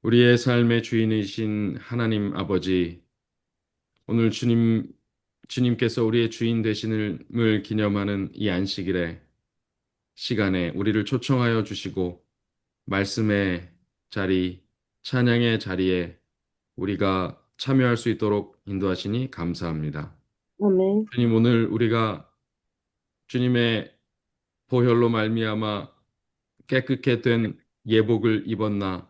우리의 삶의 주인이신 하나님 아버지, 오늘 주님께서 우리의 주인 되심을 기념하는 이 안식일의 시간에 우리를 초청하여 주시고, 말씀의 자리, 찬양의 자리에 우리가 참여할 수 있도록 인도하시니 감사합니다. 아멘. 주님, 오늘 우리가 주님의 보혈로 말미암아 깨끗게 된 예복을 입었나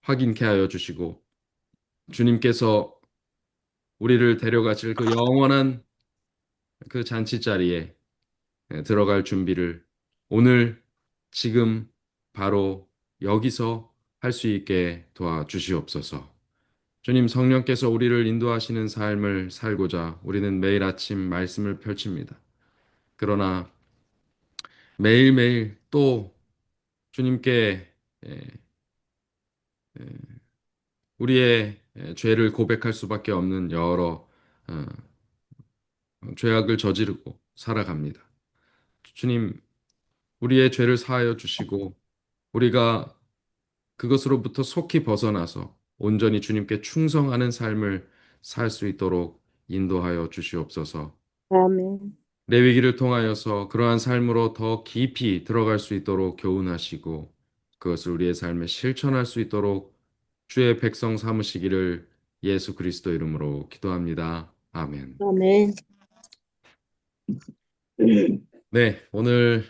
확인케 하여 주시고, 주님께서 우리를 데려가실 그 영원한 그 잔치 자리에 들어갈 준비를 오늘 지금 바로 여기서 할 수 있게 도와주시옵소서. 주님 성령께서 우리를 인도하시는 삶을 살고자 우리는 매일 아침 말씀을 펼칩니다. 그러나 매일매일 또 주님께 에, 우리의 죄를 고백할 수밖에 없는 여러 어, 죄악을 저지르고 살아갑니다. 주님, 우리의 죄를 사하여 주시고 우리가 그것으로부터 속히 벗어나서 온전히 주님께 충성하는 삶을 살 수 있도록 인도하여 주시옵소서. 아멘. 레위기를 통하여서 그러한 삶으로 더 깊이 들어갈 수 있도록 교훈하시고 그것을 우리의 삶에 실천할 수 있도록 주의 백성 삼으시기를 예수 그리스도 이름으로 기도합니다. 아멘. 아멘. 네, 오늘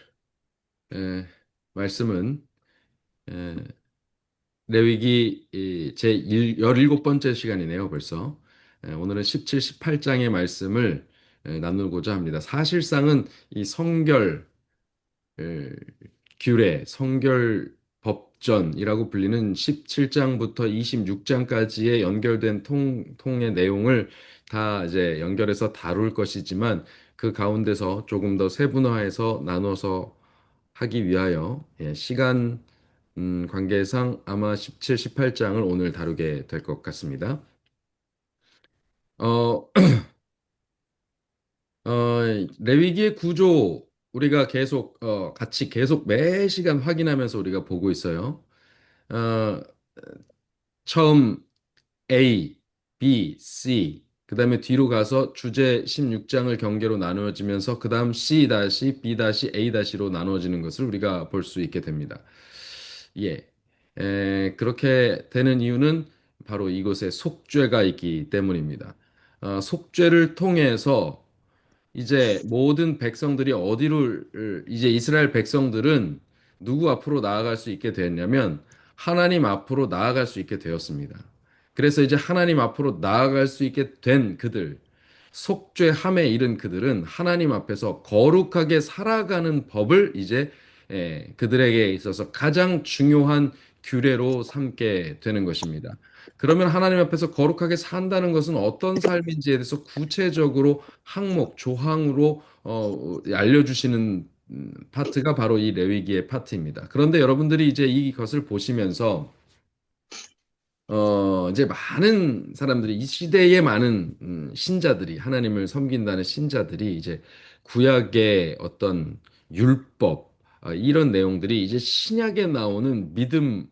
에, 말씀은 에, 레위기 제 17번째 시간이네요, 벌써. 오늘은 17, 18장의 말씀을 나누고자 합니다. 사실상은 이 성결, 에, 규례, 성결 법전이라고 불리는 17장부터 26장까지의 연결된 통의 내용을 다 이제 연결해서 다룰 것이지만 그 가운데서 조금 더 세분화해서 나눠서 하기 위하여 시간 관계상 아마 17, 18장을 오늘 다루게 될 것 같습니다. 어, 어, 레위기의 구조 우리가 계속 같이 계속 매 시간 확인하면서 우리가 보고 있어요. 어, 처음 A, B, C, 그 다음에 뒤로 가서 주제 16장을 경계로 나누어지면서 그 다음 C 다시 B 다시 A 다시로 나누어지는 것을 우리가 볼 수 있게 됩니다. 예. 그렇게 되는 이유는 바로 이곳에 속죄가 있기 때문입니다. 속죄를 통해서 이제 모든 백성들이 어디를 이제 이스라엘 백성들은 누구 앞으로 나아갈 수 있게 되었냐면 하나님 앞으로 나아갈 수 있게 되었습니다. 그래서 이제 하나님 앞으로 나아갈 수 있게 된 그들, 속죄함에 이른 그들은 하나님 앞에서 거룩하게 살아가는 법을 이제 그들에게 있어서 가장 중요한 규례로 삼게 되는 것입니다. 그러면 하나님 앞에서 거룩하게 산다는 것은 어떤 삶인지에 대해서 구체적으로 항목, 조항으로 알려주시는 파트가 바로 이 레위기의 파트입니다. 그런데 여러분들이 이제 이것을 보시면서 이제 많은 사람들이 이 시대의 많은 신자들이 하나님을 섬긴다는 신자들이 이제 구약의 어떤 율법 이런 내용들이 이제 신약에 나오는 믿음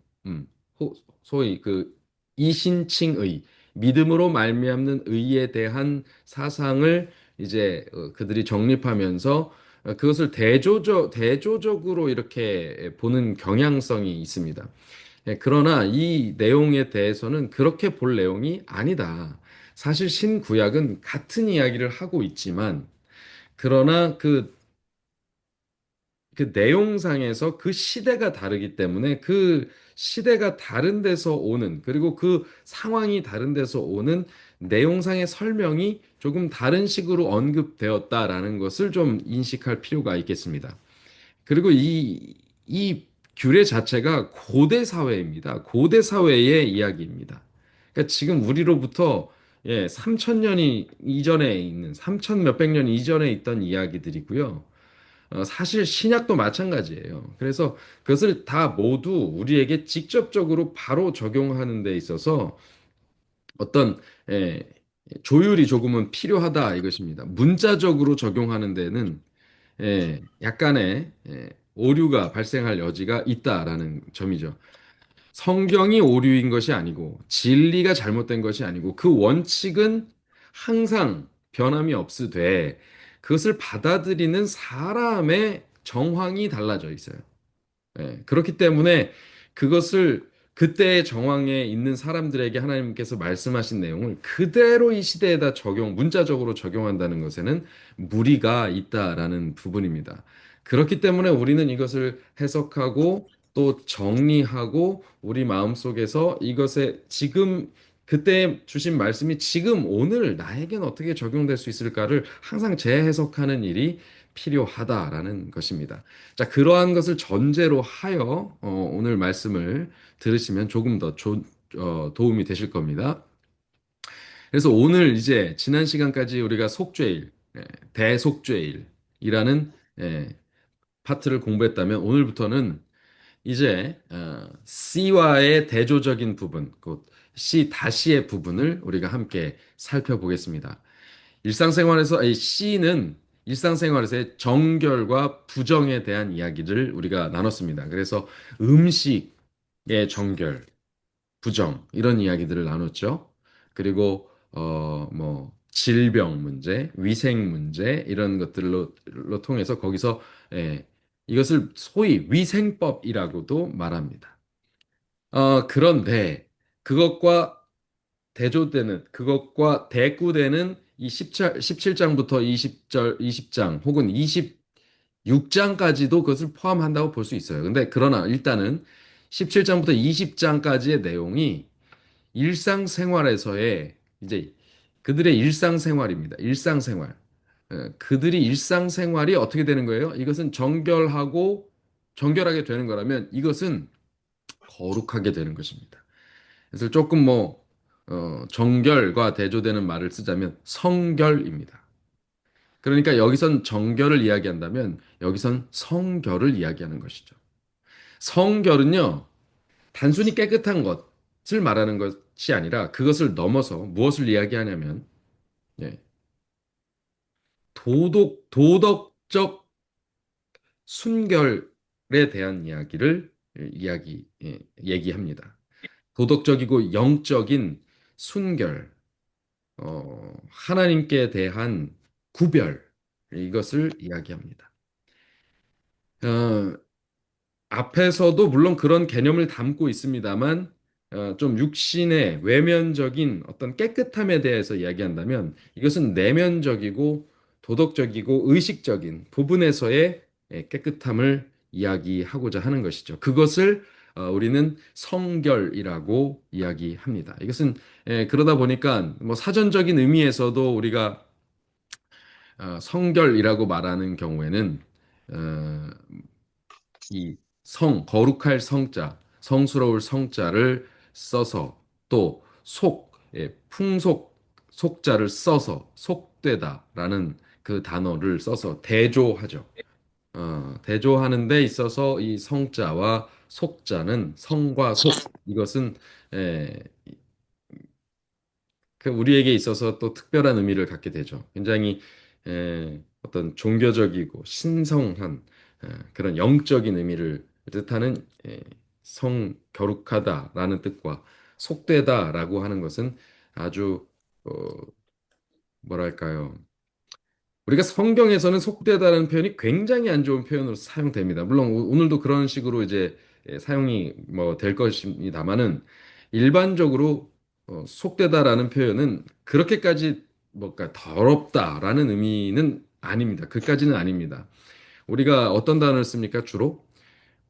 소위 그 이신칭의 믿음으로 말미암는 의에 대한 사상을 이제 그들이 정립하면서 그것을 대조적으로 이렇게 보는 경향성이 있습니다. 그러나 이 내용에 대해서는 그렇게 볼 내용이 아니다. 사실 신구약은 같은 이야기를 하고 있지만, 그러나 그 내용상에서 그 시대가 다르기 때문에 그 시대가 다른 데서 오는, 그리고 그 상황이 다른 데서 오는 내용상의 설명이 조금 다른 식으로 언급되었다라는 것을 좀 인식할 필요가 있겠습니다. 그리고 이 규례 자체가 고대 사회입니다. 고대 사회의 이야기입니다. 그러니까 지금 우리로부터 3천 년이 이전에 있는 3천 몇백 년 이전에 있던 이야기들이고요. 사실 신약도 마찬가지예요. 그래서 그것을 다 모두 우리에게 직접적으로 바로 적용하는 데 있어서 어떤 예, 조율이 조금은 필요하다 이것입니다. 문자적으로 적용하는 데는 약간의 오류가 발생할 여지가 있다라는 점이죠. 성경이 오류인 것이 아니고 진리가 잘못된 것이 아니고 그 원칙은 항상 변함이 없으되 그것을 받아들이는 사람의 정황이 달라져 있어요. 예, 그렇기 때문에 그것을 그때의 정황에 있는 사람들에게 하나님께서 말씀하신 내용을 그대로 이 시대에다 문자적으로 적용한다는 것에는 무리가 있다라는 부분입니다. 그렇기 때문에 우리는 이것을 해석하고 또 정리하고 우리 마음속에서 이것에 지금 그때 주신 말씀이 지금 오늘 나에겐 어떻게 적용될 수 있을까를 항상 재해석하는 일이 필요하다라는 것입니다. 자, 그러한 것을 전제로 하여 오늘 말씀을 들으시면 조금 더 도움이 되실 겁니다. 그래서 오늘 이제 지난 시간까지 우리가 속죄일, 대속죄일이라는 파트를 공부했다면 오늘부터는 이제 C와의 대조적인 부분, 곧 C 다시의 부분을 우리가 함께 살펴보겠습니다. 일상생활에서 이 C는 일상생활에서의 정결과 부정에 대한 이야기를 우리가 나눴습니다. 그래서 음식의 정결, 부정 이런 이야기들을 나눴죠. 그리고 뭐 질병 문제, 위생 문제 이런 것들로 통해서 거기서 이것을 소위 위생법이라고도 말합니다. 그런데 그것과 그것과 대꾸되는 이 17장부터 20장 혹은 26장까지도 그것을 포함한다고 볼 수 있어요. 근데 그러나 일단은 17장부터 20장까지의 내용이 일상생활에서의 이제 그들의 일상생활입니다. 일상생활. 그들이 일상생활이 어떻게 되는 거예요? 이것은 정결하게 되는 거라면 이것은 거룩하게 되는 것입니다. 그래서 조금 정결과 대조되는 말을 쓰자면 성결입니다. 그러니까 여기선 정결을 이야기한다면 여기선 성결을 이야기하는 것이죠. 성결은요, 단순히 깨끗한 것을 말하는 것이 아니라 그것을 넘어서 무엇을 이야기하냐면, 예, 도덕적 순결에 대한 이야기를 얘기합니다. 도덕적이고 영적인 순결, 하나님께 대한 구별, 이것을 이야기합니다. 어, 앞에서도 물론 그런 개념을 담고 있습니다만, 좀 육신의 외면적인 어떤 깨끗함에 대해서 이야기한다면, 이것은 내면적이고 도덕적이고 의식적인 부분에서의 깨끗함을 이야기하고자 하는 것이죠. 그것을 우리는 성결이라고 이야기합니다. 이것은 그러다 보니까 뭐 사전적인 의미에서도 우리가 성결이라고 말하는 경우에는 어, 이 거룩할 성자, 성스러울 성자를 써서 또 속자를 써서 속되다라는 그 단어를 써서 대조하죠. 대조하는 데 있어서 이 성자와 속자는 성과 이것은 에, 우리에게 있어서 또 특별한 의미를 갖게 되죠. 굉장히 어떤 종교적이고 신성한 그런 영적인 의미를 뜻하는 거룩하다라는 뜻과 속되다라고 하는 것은 아주 어, 뭐랄까요? 우리가 성경에서는 속되다라는 표현이 굉장히 안 좋은 표현으로 사용됩니다. 물론 오늘도 그런 식으로 이제 사용이 뭐 될 것입니다만은 일반적으로 속되다라는 표현은 그렇게까지 뭔가 더럽다라는 의미는 아닙니다. 그까지는 아닙니다. 우리가 어떤 단어를 씁니까? 주로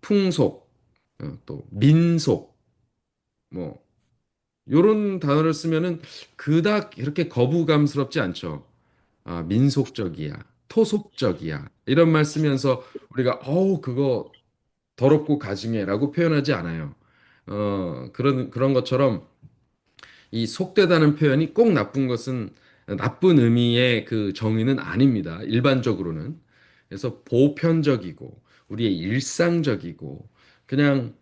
풍속, 또 민속, 뭐 요런 단어를 쓰면은 그닥 이렇게 거부감스럽지 않죠. 민속적이야, 토속적이야. 이런 말 쓰면서 우리가 그거 더럽고 가증해라고 표현하지 않아요. 그런 것처럼 이 속되다는 표현이 꼭 나쁜 의미의 그 정의는 아닙니다. 일반적으로는. 그래서 보편적이고 우리의 일상적이고 그냥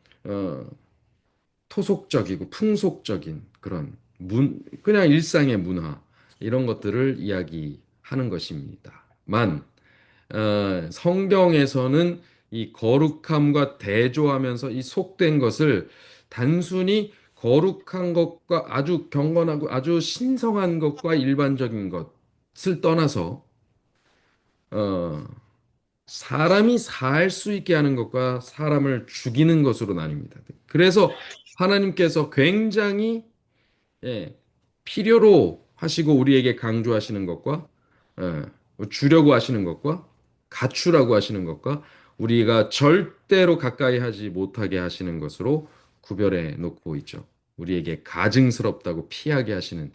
토속적이고 풍속적인 그런 그냥 일상의 문화 이런 것들을 이야기하는 것입니다. 성경에서는 이 거룩함과 대조하면서 이 속된 것을 단순히 거룩한 것과 아주 경건하고 아주 신성한 것과 일반적인 것을 떠나서 어, 사람이 살 수 있게 하는 것과 사람을 죽이는 것으로 나뉩니다. 그래서 하나님께서 굉장히 예, 필요로 하시고 우리에게 강조하시는 것과 주려고 하시는 것과 갖추라고 하시는 것과 우리가 절대로 가까이 하지 못하게 하시는 것으로 구별해 놓고 있죠. 우리에게 가증스럽다고 피하게 하시는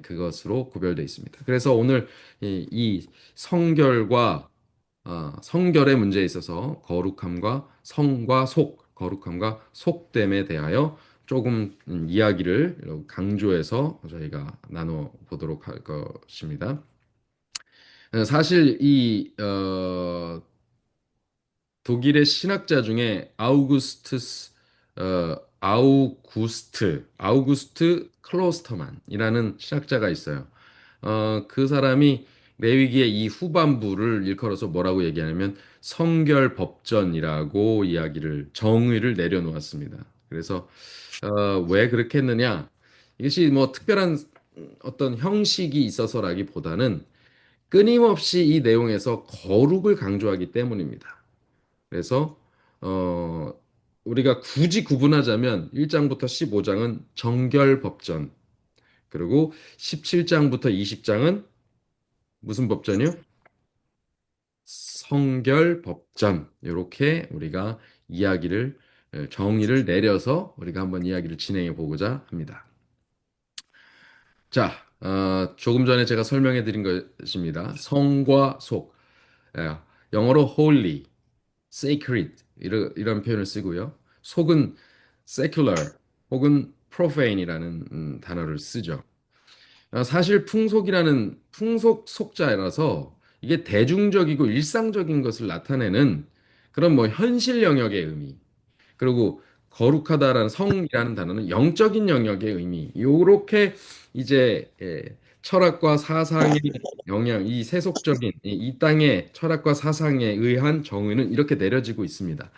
그것으로 구별되어 있습니다. 그래서 오늘 이 성결과 성결의 문제에 있어서 거룩함과 성과 속, 거룩함과 속됨에 대하여 조금 이야기를 강조해서 저희가 나눠 보도록 할 것입니다. 사실 독일의 신학자 중에 아우구스트 클로스터만이라는 신학자가 있어요. 그 사람이 레위기의 이 후반부를 일컬어서 뭐라고 얘기하냐면 성결법전이라고 정의를 내려놓았습니다. 그래서 왜 그렇게 했느냐? 이것이 뭐 특별한 어떤 형식이 있어서라기보다는 끊임없이 이 내용에서 거룩을 강조하기 때문입니다. 그래서 어, 우리가 굳이 구분하자면 1장부터 15장은 정결법전, 그리고 17장부터 20장은 무슨 법전이요? 성결법전. 이렇게 우리가 정의를 내려서 우리가 한번 이야기를 진행해 보고자 합니다. 자, 조금 전에 제가 설명해 드린 것입니다. 성과 속. 예, 영어로 holy, sacred 이런 표현을 쓰고요. 속은 secular 혹은 profane이라는 단어를 쓰죠. 사실 풍속 속자라서 이게 대중적이고 일상적인 것을 나타내는 그런 뭐 현실 영역의 의미, 그리고 거룩하다라는 성이라는 단어는 영적인 영역의 의미. 요렇게 이제 철학과 사상의 영향, 이 세속적인 이 땅의 철학과 사상에 의한 정의는 이렇게 내려지고 있습니다.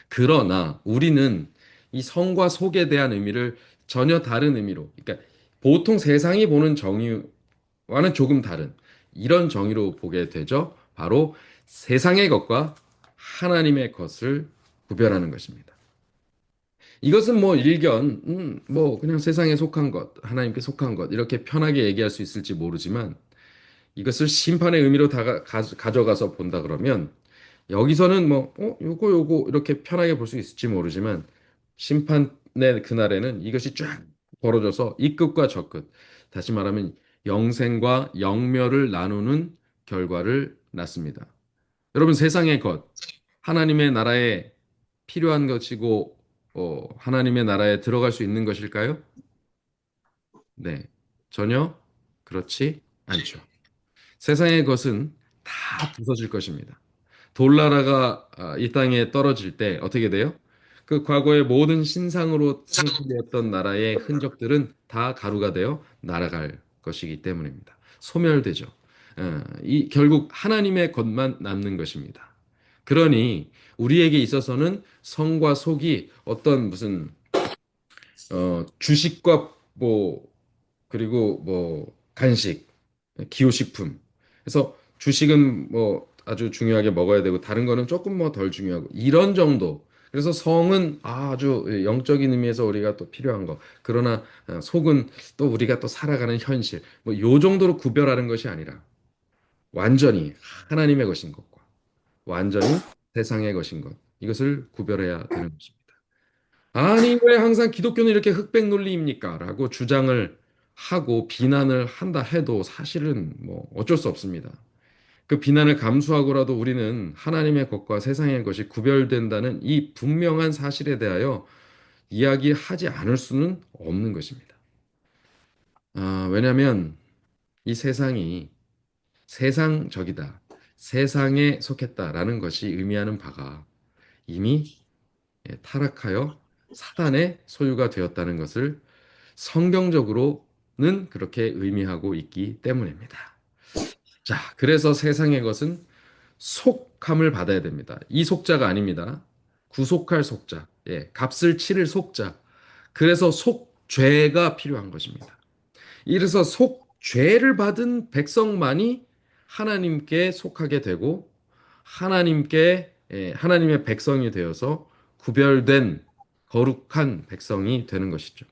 그러나 우리는 이 성과 속에 대한 의미를 전혀 다른 의미로, 그러니까 보통 세상이 보는 정의와는 조금 다른 이런 정의로 보게 되죠. 바로 세상의 것과 하나님의 것을 구별하는 것입니다. 이것은 뭐 뭐 그냥 세상에 속한 것, 하나님께 속한 것, 이렇게 편하게 얘기할 수 있을지 모르지만 이것을 심판의 의미로 가져가서 본다 그러면 여기서는 뭐, 요거 이렇게 편하게 볼 수 있을지 모르지만 심판의 그날에는 이것이 쫙 벌어져서 이 끝과 저 끝, 다시 말하면 영생과 영멸을 나누는 결과를 낳습니다. 여러분 세상의 것, 하나님의 나라에 필요한 것이고 하나님의 나라에 들어갈 수 있는 것일까요? 네, 전혀 그렇지 않죠. 세상의 것은 다 부서질 것입니다. 돌나라가 이 땅에 떨어질 때 어떻게 돼요? 그 과거의 모든 신상으로 상징되었던 나라의 흔적들은 다 가루가 되어 날아갈 것이기 때문입니다. 소멸되죠. 이 결국 하나님의 것만 남는 것입니다. 그러니 우리에게 있어서는 성과 속이 어떤 무슨 주식과 뭐 그리고 뭐 간식, 기호식품. 그래서 주식은 뭐 아주 중요하게 먹어야 되고 다른 거는 조금 뭐 덜 중요하고 이런 정도. 그래서 성은 아주 영적인 의미에서 우리가 또 필요한 거. 그러나 속은 또 우리가 또 살아가는 현실. 뭐 요 정도로 구별하는 것이 아니라 완전히 하나님의 것인 것과 완전히 세상의 것인 것. 이것을 구별해야 되는 것입니다. 아니, 왜 항상 기독교는 이렇게 흑백 논리입니까? 라고 주장을 하고 비난을 한다 해도 사실은 뭐 어쩔 수 없습니다. 그 비난을 감수하고라도 우리는 하나님의 것과 세상의 것이 구별된다는 이 분명한 사실에 대하여 이야기하지 않을 수는 없는 것입니다. 왜냐하면 이 세상이 세상적이다, 세상에 속했다라는 것이 의미하는 바가 이미 타락하여 사단의 소유가 되었다는 것을 성경적으로는 그렇게 의미하고 있기 때문입니다. 자, 그래서 세상의 것은 속함을 받아야 됩니다. 이 속자가 아닙니다. 구속할 속자, 값을 치를 속자. 그래서 속죄가 필요한 것입니다. 이래서 속죄를 받은 백성만이 하나님께 속하게 되고 하나님의 백성이 되어서 구별된 거룩한 백성이 되는 것이죠.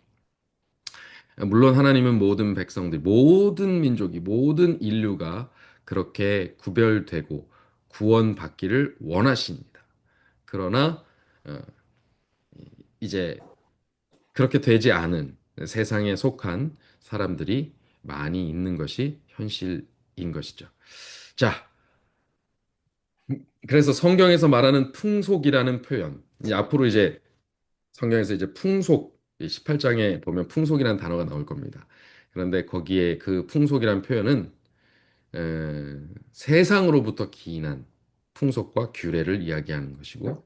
물론 하나님은 모든 백성들, 모든 민족이, 모든 인류가 그렇게 구별되고 구원받기를 원하십니다. 그러나 어, 이제 그렇게 되지 않은 세상에 속한 사람들이 많이 있는 것이 현실인 것이죠. 자, 그래서 성경에서 말하는 풍속이라는 표현, 이제 앞으로 이제 성경에서 이제 풍속, 18장에 보면 풍속이라는 단어가 나올 겁니다. 그런데 거기에 그 풍속이라는 표현은 세상으로부터 기인한 풍속과 규례를 이야기하는 것이고,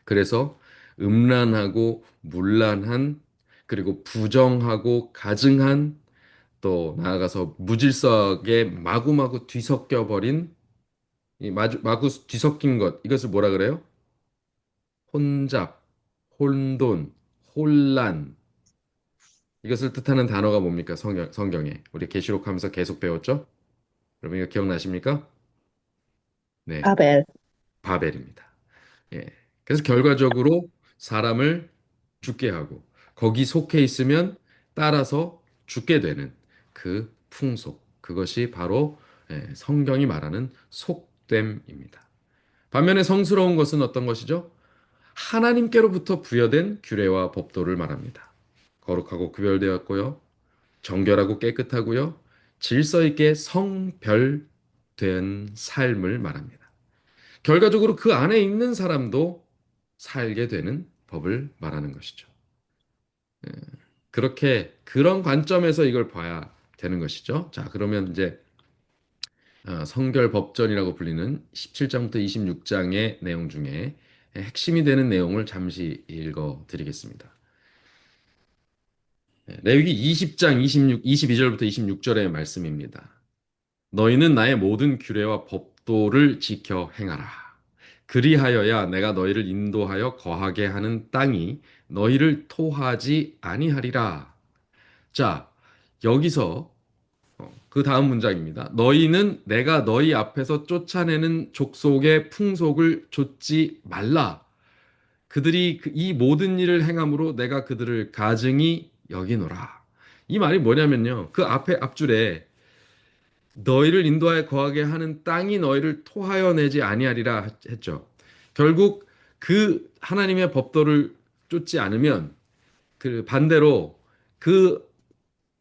그래서 음란하고 문란한 그리고 부정하고 가증한 또 나아가서 무질서하게 마구마구 뒤섞여 버린 이 마구 뒤섞인 것 이것을 뭐라 그래요? 혼잡, 혼돈, 혼란 이것을 뜻하는 단어가 뭡니까? 성경에 우리 계시록 하면서 계속 배웠죠? 여러분 이거 기억나십니까? 네, 아벨. 바벨입니다. 예. 그래서 결과적으로 사람을 죽게 하고 거기 속해 있으면 따라서 죽게 되는 그 풍속. 그것이 바로 성경이 말하는 속됨입니다. 반면에 성스러운 것은 어떤 것이죠? 하나님께로부터 부여된 규례와 법도를 말합니다. 거룩하고 구별되었고요. 정결하고 깨끗하고요. 질서 있게 성별된 삶을 말합니다. 결과적으로 그 안에 있는 사람도 살게 되는 법을 말하는 것이죠. 그렇게 그런 관점에서 이걸 봐야 되는 것이죠. 자, 그러면 이제 성결법전이라고 불리는 17장부터 26장의 내용 중에 핵심이 되는 내용을 잠시 읽어 드리겠습니다. 레위기 20장 22절부터 26절의 말씀입니다. 너희는 나의 모든 규례와 법도를 지켜 행하라. 그리하여야 내가 너희를 인도하여 거하게 하는 땅이 너희를 토하지 아니하리라. 자, 여기서 그 다음 문장입니다. 너희는 내가 너희 앞에서 쫓아내는 족속의 풍속을 좇지 말라. 그들이 이 모든 일을 행함으로 내가 그들을 가증히 여기노라. 이 말이 뭐냐면요. 그 앞에 앞줄에 너희를 인도하여 거하게 하는 땅이 너희를 토하여 내지 아니하리라 했죠. 결국 그 하나님의 법도를 쫓지 않으면 그 반대로 그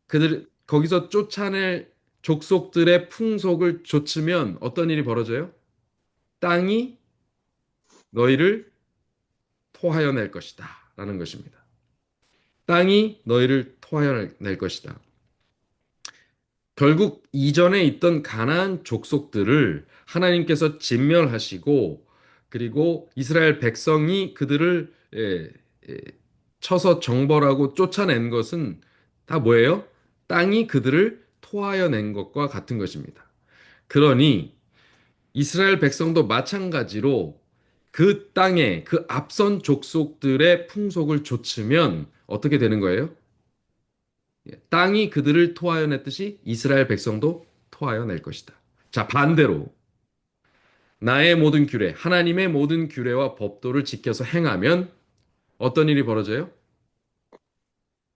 그들 거기서 쫓아낼 족속들의 풍속을 좇으면 어떤 일이 벌어져요? 땅이 너희를 토하여 낼 것이다. 라는 것입니다. 땅이 너희를 토하여 낼 것이다. 결국 이전에 있던 가나안 족속들을 하나님께서 진멸하시고 그리고 이스라엘 백성이 그들을 쳐서 정벌하고 쫓아낸 것은 다 뭐예요? 땅이 그들을 토하여 낸 것과 같은 것입니다. 그러니 이스라엘 백성도 마찬가지로 그 땅에 그 앞선 족속들의 풍속을 좇으면 어떻게 되는 거예요? 땅이 그들을 토하여 냈듯이 이스라엘 백성도 토하여 낼 것이다. 자, 반대로 나의 모든 규례, 하나님의 모든 규례와 법도를 지켜서 행하면 어떤 일이 벌어져요?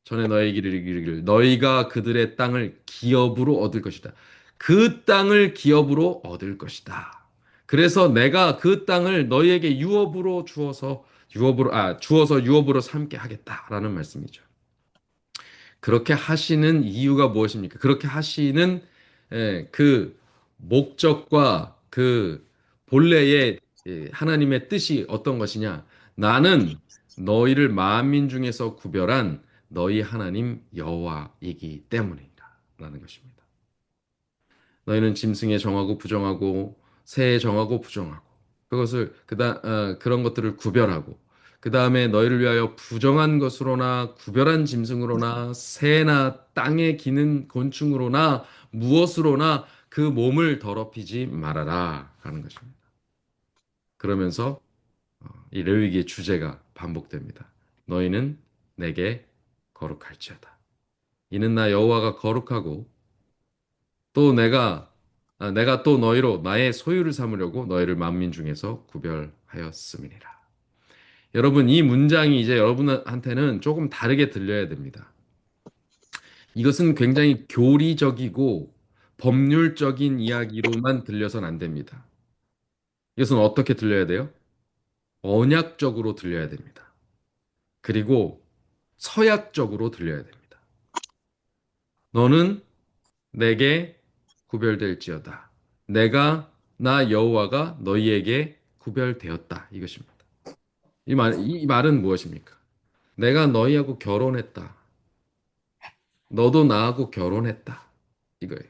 전에 너에게 이르기를 너희가 그들의 땅을 기업으로 얻을 것이다. 그 땅을 기업으로 얻을 것이다. 그래서 내가 그 땅을 너희에게 주어서 유업으로 삼게 하겠다라는 말씀이죠. 그렇게 하시는 이유가 무엇입니까? 그렇게 하시는 그 목적과 그 본래의 하나님의 뜻이 어떤 것이냐? 나는 너희를 만민 중에서 구별한 너희 하나님 여호와이기 때문이다. 라는 것입니다. 너희는 짐승에 정하고 부정하고 새에 정하고 부정하고 그것을 그런 것들을 구별하고 그 다음에 너희를 위하여 부정한 것으로나 구별한 짐승으로나 새나 땅에 기는 곤충으로나 무엇으로나 그 몸을 더럽히지 말아라 하는 것입니다. 그러면서 이 레위기의 주제가 반복됩니다. 너희는 내게 거룩할지어다. 이는 나 여호와가 거룩하고 또 내가 또 너희로 나의 소유를 삼으려고 너희를 만민 중에서 구별하였음이니라. 여러분, 이 문장이 이제 여러분한테는 조금 다르게 들려야 됩니다. 이것은 굉장히 교리적이고 법률적인 이야기로만 들려선 안 됩니다. 이것은 어떻게 들려야 돼요? 언약적으로 들려야 됩니다. 그리고 서약적으로 들려야 됩니다. 너는 내게 구별될지어다. 나 여호와가 너희에게 구별되었다. 이것입니다. 이 말은 무엇입니까? 내가 너희하고 결혼했다. 너도 나하고 결혼했다. 이거예요.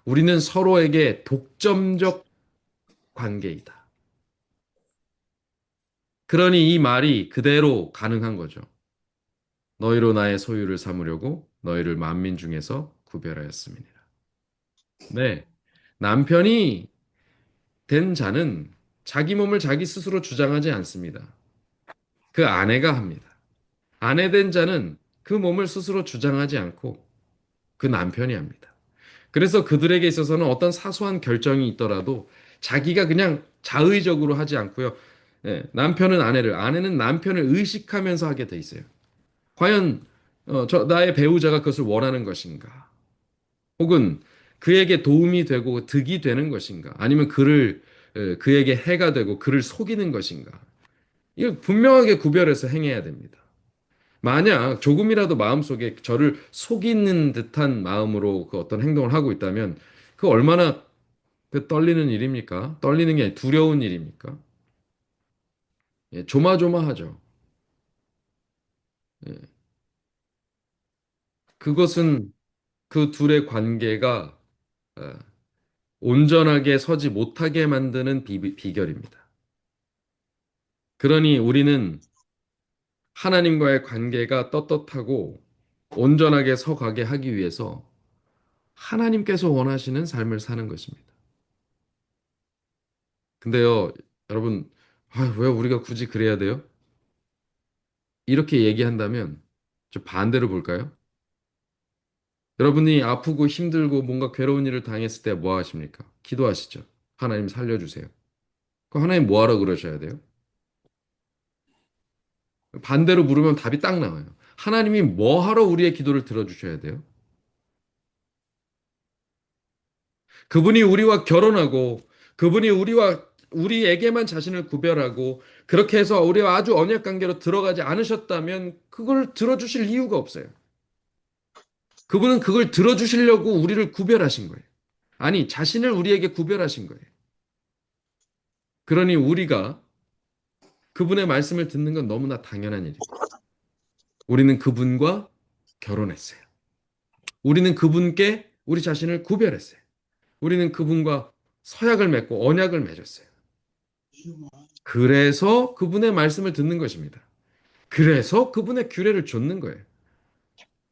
우리는 서로에게 독점적 관계이다. 그러니 이 말이 그대로 가능한 거죠. 너희로 나의 소유를 삼으려고 너희를 만민 중에서 구별하였음이니라. 네. 남편이 된 자는 자기 몸을 자기 스스로 주장하지 않습니다. 그 아내가 합니다. 아내 된 자는 그 몸을 스스로 주장하지 않고 그 남편이 합니다. 그래서 그들에게 있어서는 어떤 사소한 결정이 있더라도 자기가 그냥 자의적으로 하지 않고요. 예, 남편은 아내는 남편을 의식하면서 하게 돼 있어요. 과연 나의 배우자가 그것을 원하는 것인가? 혹은 그에게 도움이 되고 득이 되는 것인가? 아니면 그에게 해가 되고 그를 속이는 것인가? 이걸 분명하게 구별해서 행해야 됩니다. 만약 조금이라도 마음속에 저를 속이는 듯한 마음으로 그 어떤 행동을 하고 있다면 그 얼마나 그 떨리는 일입니까? 떨리는 게 아니라 두려운 일입니까? 예, 조마조마하죠. 예, 그것은 그 둘의 관계가 어, 온전하게 서지 못하게 만드는 비결입니다. 그러니 우리는 하나님과의 관계가 떳떳하고 온전하게 서가게 하기 위해서 하나님께서 원하시는 삶을 사는 것입니다. 근데요, 여러분, 왜 우리가 굳이 그래야 돼요? 이렇게 얘기한다면 저 반대로 볼까요? 여러분이 아프고 힘들고 뭔가 괴로운 일을 당했을 때 뭐 하십니까? 기도하시죠. 하나님 살려주세요. 그 하나님 뭐 하러 그러셔야 돼요? 반대로 물으면 답이 딱 나와요. 하나님이 뭐 하러 우리의 기도를 들어주셔야 돼요? 그분이 우리와 결혼하고 그분이 우리에게만 자신을 구별하고 그렇게 해서 우리와 아주 언약 관계로 들어가지 않으셨다면 그걸 들어주실 이유가 없어요. 그분은 그걸 들어주시려고 우리를 구별하신 거예요. 아니, 자신을 우리에게 구별하신 거예요. 그러니 우리가 그분의 말씀을 듣는 건 너무나 당연한 일입니다. 우리는 그분과 결혼했어요. 우리는 그분께 우리 자신을 구별했어요. 우리는 그분과 서약을 맺고 언약을 맺었어요. 그래서 그분의 말씀을 듣는 것입니다. 그래서 그분의 규례를 좇는 거예요.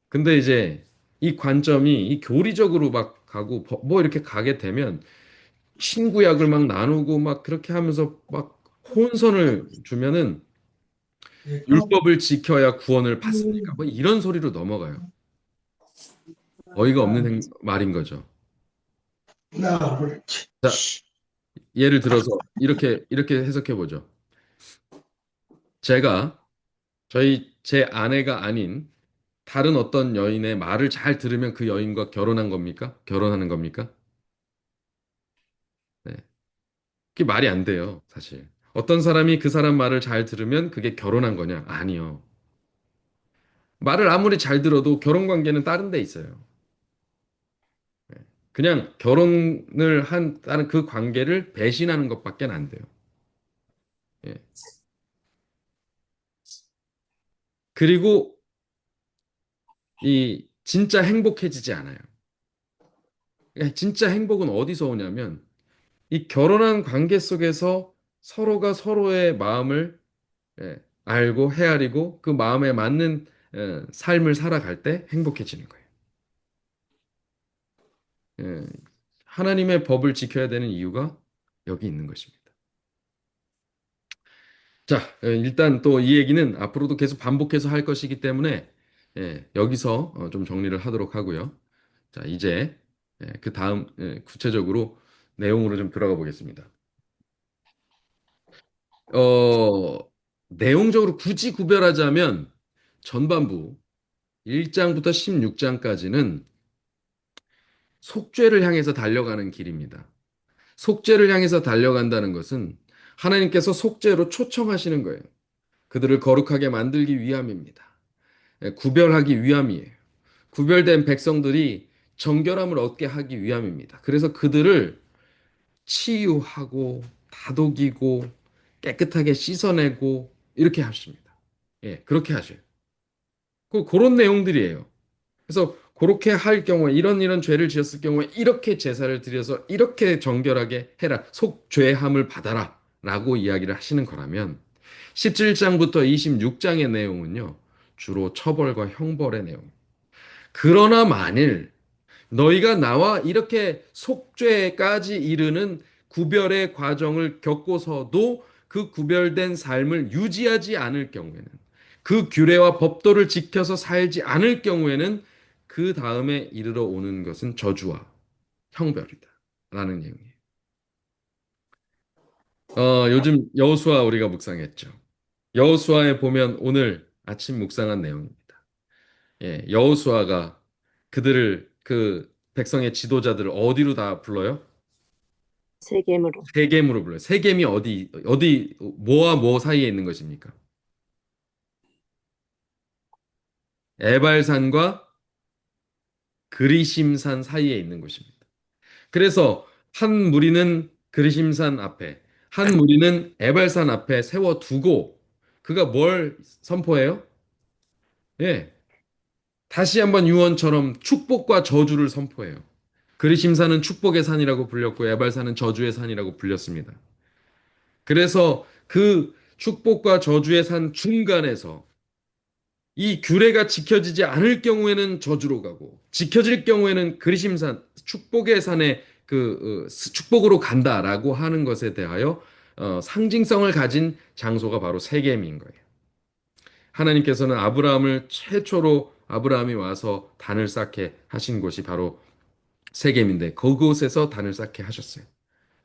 근데 이제 이 관점이 이 교리적으로 막 가고 뭐 이렇게 가게 되면 친구약을 막 나누고 막 그렇게 하면서 막 혼선을 주면은 율법을 지켜야 구원을 받습니까? 뭐 이런 소리로 넘어가요. 어이가 없는 말인 거죠. 자, 예를 들어서 이렇게 해석해 보죠. 제가 제 아내가 아닌 다른 어떤 여인의 말을 잘 들으면 그 여인과 결혼한 겁니까? 결혼하는 겁니까? 네. 그게 말이 안 돼요, 사실. 어떤 사람이 그 사람 말을 잘 들으면 그게 결혼한 거냐? 아니요. 말을 아무리 잘 들어도 결혼 관계는 다른 데 있어요. 그냥 결혼을 한다는 그 관계를 배신하는 것밖에 안 돼요. 예. 그리고 이 진짜 행복해지지 않아요. 그러니까 진짜 행복은 어디서 오냐면 이 결혼한 관계 속에서 서로가 서로의 마음을 알고 헤아리고 그 마음에 맞는 삶을 살아갈 때 행복해지는 거예요. 예, 하나님의 법을 지켜야 되는 이유가 여기 있는 것입니다. 자, 일단 또 이 얘기는 앞으로도 계속 반복해서 할 것이기 때문에 여기서 좀 정리를 하도록 하고요. 자, 이제 그 다음 구체적으로 내용으로 좀 들어가 보겠습니다. 어, 내용적으로 굳이 구별하자면 전반부 1장부터 16장까지는 속죄를 향해서 달려가는 길입니다. 속죄를 향해서 달려간다는 것은 하나님께서 속죄로 초청하시는 거예요. 그들을 거룩하게 만들기 위함입니다. 구별하기 위함이에요. 구별된 백성들이 정결함을 얻게 하기 위함입니다. 그래서 그들을 치유하고 다독이고 깨끗하게 씻어내고 이렇게 하십니다. 예, 그렇게 하셔요. 그런 내용들이에요. 그래서 그렇게 할 경우에 이런 죄를 지었을 경우에 이렇게 제사를 드려서 이렇게 정결하게 해라. 속죄함을 받아라. 라고 이야기를 하시는 거라면 17장부터 26장의 내용은요. 주로 처벌과 형벌의 내용. 그러나 만일 너희가 나와 이렇게 속죄까지 이르는 구별의 과정을 겪고서도 그 구별된 삶을 유지하지 않을 경우에는 그 규례와 법도를 지켜서 살지 않을 경우에는 그 다음에 이르러 오는 것은 저주와 형벌이다. 라는 내용이에요. 요즘 여호수아 우리가 묵상했죠. 여호수아에 보면 오늘 아침 묵상한 내용입니다. 예, 여호수아가 그들을 그 백성의 지도자들을 어디로 다 불러요? 세겜으로. 세겜으로 불러요. 세겜이 어디 뭐와 뭐 사이에 있는 것입니까? 에발산과 그리심산 사이에 있는 곳입니다. 그래서 한 무리는 그리심산 앞에, 한 무리는 에발산 앞에 세워두고 그가 뭘 선포해요? 예, 다시 한번 유언처럼 축복과 저주를 선포해요. 그리심산은 축복의 산이라고 불렸고 에발산은 저주의 산이라고 불렸습니다. 그래서 그 축복과 저주의 산 중간에서 이 규례가 지켜지지 않을 경우에는 저주로 가고 지켜질 경우에는 그리심산 축복의 산에 축복으로 간다라고 하는 것에 대하여 상징성을 가진 장소가 바로 세겜인 거예요. 하나님께서는 아브라함을 최초로 아브라함이 와서 단을 쌓게 하신 곳이 바로 세겜인데 그곳에서 단을 쌓게 하셨어요.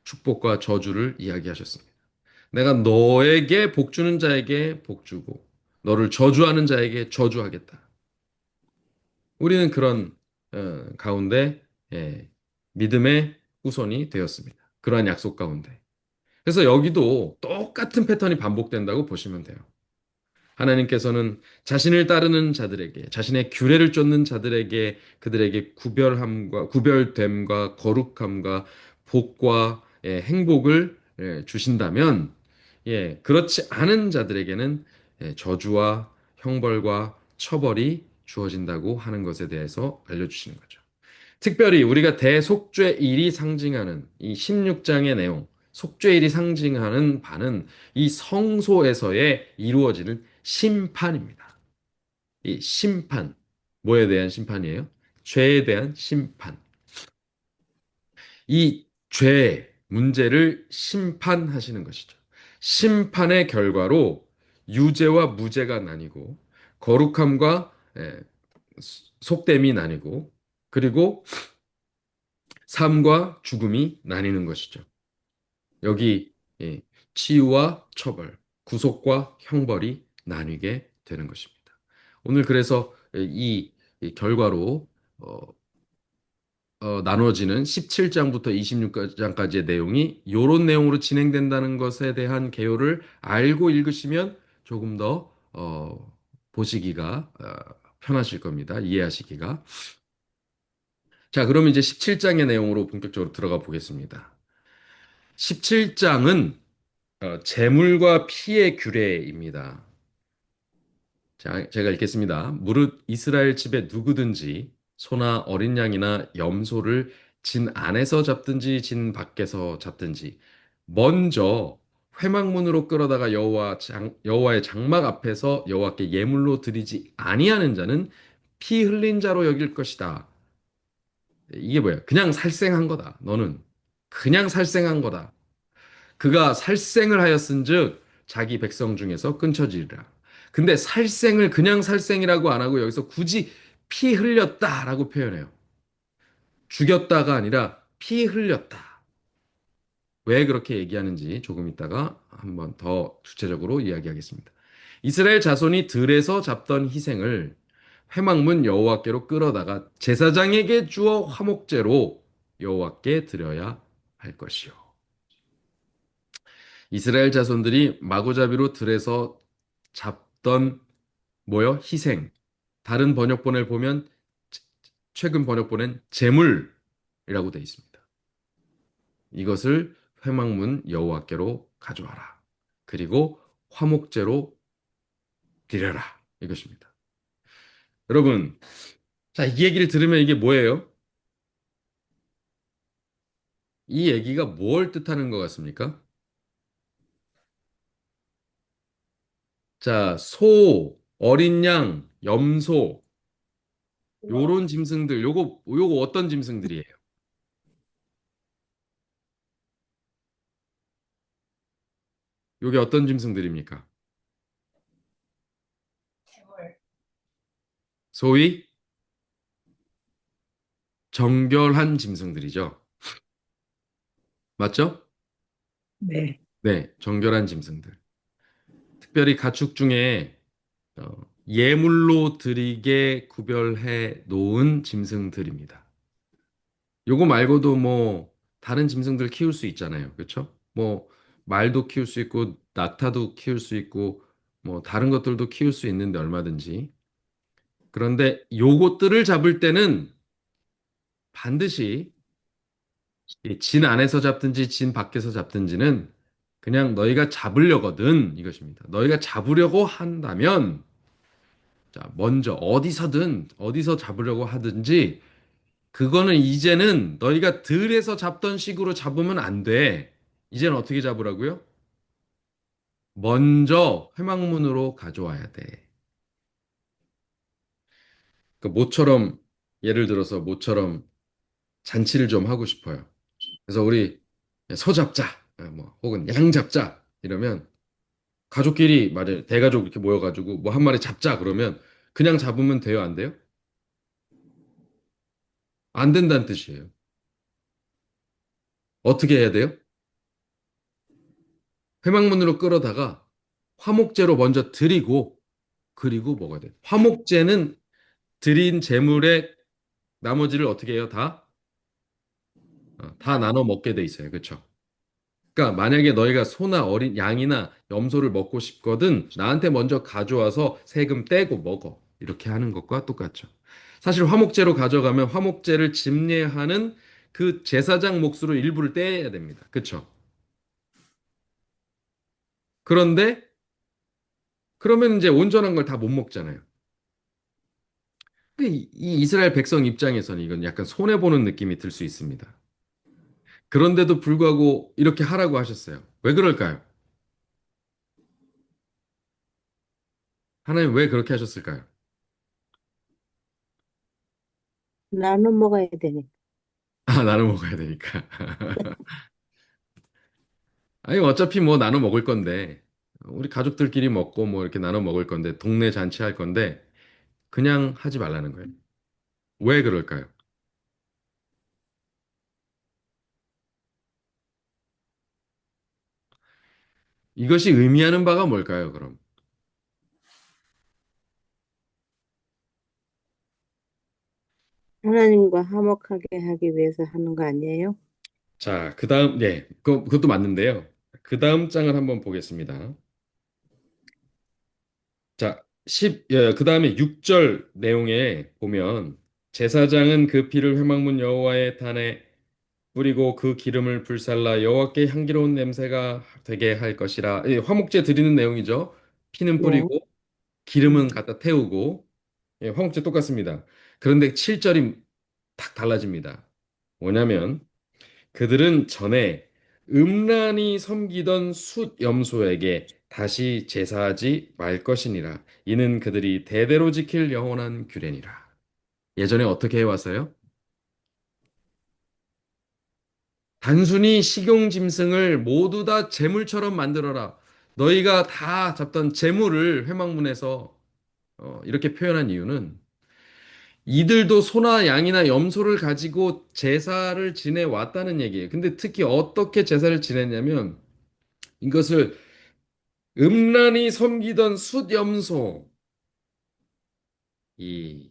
축복과 저주를 이야기하셨습니다. 내가 너에게 복 주는 자에게 복 주고 너를 저주하는 자에게 저주하겠다. 우리는 그런 가운데 믿음의 후손이 되었습니다. 그러한 약속 가운데. 그래서 여기도 똑같은 패턴이 반복된다고 보시면 돼요. 하나님께서는 자신을 따르는 자들에게, 자신의 규례를 쫓는 자들에게 그들에게 구별됨과 거룩함과 복과 행복을 주신다면, 그렇지 않은 자들에게는 저주와 형벌과 처벌이 주어진다고 하는 것에 대해서 알려주시는 거죠. 특별히 우리가 대속죄일이 상징하는 이 16장의 내용, 속죄일이 상징하는 바는 이 성소에서의 이루어지는 심판입니다. 이 심판, 뭐에 대한 심판이에요? 죄에 대한 심판. 이 죄 문제를 심판하시는 것이죠. 심판의 결과로 유죄와 무죄가 나뉘고 거룩함과 속됨이 나뉘고 그리고 삶과 죽음이 나뉘는 것이죠. 여기 예, 치유와 처벌, 구속과 형벌이 나뉘게 되는 것입니다. 오늘 그래서 이 결과로 어, 나누어지는 17장부터 26장까지의 내용이 이런 내용으로 진행된다는 것에 대한 개요를 알고 읽으시면 조금 더 보시기가 편하실 겁니다. 이해하시기가. 자, 그럼 이제 17장의 내용으로 본격적으로 들어가 보겠습니다. 17장은 재물과 피의 규례입니다. 자, 제가 읽겠습니다. 무릇 이스라엘 집에 누구든지 소나 어린 양이나 염소를 진 안에서 잡든지 진 밖에서 잡든지 먼저 회막문으로 끌어다가 여호와의 장막 앞에서 여호와께 예물로 드리지 아니하는 자는 피 흘린 자로 여길 것이다. 이게 뭐야? 그냥 살생한 거다. 너는 그냥 살생한 거다. 그가 살생을 하였은즉 자기 백성 중에서 끊쳐지리라. 근데 살생을 그냥 살생이라고 안 하고 여기서 굳이 피 흘렸다라고 표현해요. 죽였다가 아니라 피 흘렸다. 왜 그렇게 얘기하는지 조금 이따가 한번 더 구체적으로 이야기하겠습니다. 이스라엘 자손이 들에서 잡던 희생을 회막문 여호와께로 끌어다가 제사장에게 주어 화목제로 여호와께 드려야 할 것이요. 이스라엘 자손들이 마구잡이로 들에서 잡던 뭐요? 희생. 다른 번역본을 보면 최근 번역본엔 제물이라고 되어 있습니다. 이것을 회막문 여호와께로 가져와라. 그리고 화목제로 드려라. 이것입니다. 여러분, 자, 이 얘기를 들으면 이게 뭐예요? 이 얘기가 뭘 뜻하는 것 같습니까? 자, 소, 어린 양, 염소, 네. 요런 짐승들, 요거 어떤 짐승들이에요? 요게 어떤 짐승들입니까? 소위 정결한 짐승들이죠. 맞죠? 네. 네, 정결한 짐승들. 특별히 가축 중에 예물로 드리게 구별해 놓은 짐승들입니다. 요거 말고도 뭐 다른 짐승들 키울 수 있잖아요. 그렇죠? 뭐 말도 키울 수 있고 낙타도 키울 수 있고 뭐 다른 것들도 키울 수 있는데 얼마든지. 그런데 요것들을 잡을 때는 반드시 이진 안에서 잡든지 진 밖에서 잡든지는 그냥 너희가 잡으려거든 이것입니다. 너희가 잡으려고 한다면 자, 먼저 어디서든 어디서 잡으려고 하든지 그거는 이제는 너희가 들에서 잡던 식으로 잡으면 안 돼. 이제는 어떻게 잡으라고요? 먼저 회막문으로 가져와야 돼. 그 모처럼 예를 들어서 모처럼 잔치를 좀 하고 싶어요. 그래서 우리 소 잡자, 뭐 혹은 양 잡자 이러면 가족끼리 말해 대가족 이렇게 모여가지고 뭐 한 마리 잡자 그러면 그냥 잡으면 돼요, 안 돼요? 안 된다는 뜻이에요. 어떻게 해야 돼요? 회막문으로 끌어다가 화목제로 먼저 드리고 그리고 먹어야 돼요. 화목제는 드린 재물의 나머지를 어떻게 해요? 다 나눠 먹게 돼 있어요. 그렇죠? 그러니까 만약에 너희가 소나 어린 양이나 염소를 먹고 싶거든 나한테 먼저 가져와서 세금 떼고 먹어. 이렇게 하는 것과 똑같죠. 사실 화목제로 가져가면 화목제를 집례하는 그 제사장 몫으로 일부를 떼야 됩니다. 그렇죠? 그런데 그러면 이제 온전한 걸 다 못 먹잖아요. 이 이스라엘 백성 입장에서는 이건 약간 손해보는 느낌이 들 수 있습니다. 그런데도 불구하고 이렇게 하라고 하셨어요. 왜 그럴까요? 하나님 왜 그렇게 하셨을까요? 나눠 먹어야 되니까. 아, 나눠 먹어야 되니까. 아니, 어차피 뭐 나눠 먹을 건데, 우리 가족들끼리 먹고 뭐 이렇게 나눠 먹을 건데, 동네 잔치할 건데, 그냥 하지 말라는 거예요. 왜 그럴까요? 이것이 의미하는 바가 뭘까요, 그럼? 하나님과 화목하게 하기 위해서 하는 거 아니에요? 자, 그 다음, 네, 그것도 맞는데요. 그 다음 장을 한번 보겠습니다. 자, 그 다음에 6절 내용에 보면, 제사장은 그 피를 회막문 여호와의 단에 뿌리고 그 기름을 불살라 여호와께 향기로운 냄새가 되게 할 것이라. 예, 화목제 드리는 내용이죠. 피는 네. 뿌리고 기름은 음. 갖다 태우고 예, 화목제 똑같습니다. 그런데 7절이 탁 달라집니다. 뭐냐면 그들은 전에 음란히 섬기던 숫 염소에게 다시 제사하지 말 것이니라. 이는 그들이 대대로 지킬 영원한 규례니라. 예전에 어떻게 해왔어요? 단순히 식용 짐승을 모두 다 제물처럼 만들어라. 너희가 다 잡던 재물을 회막문에서 이렇게 표현한 이유는 이들도 소나 양이나 염소를 가지고 제사를 지내왔다는 얘기예요. 근데 특히 어떻게 제사를 지냈냐면 이것을 음란히 섬기던 숫염소, 이,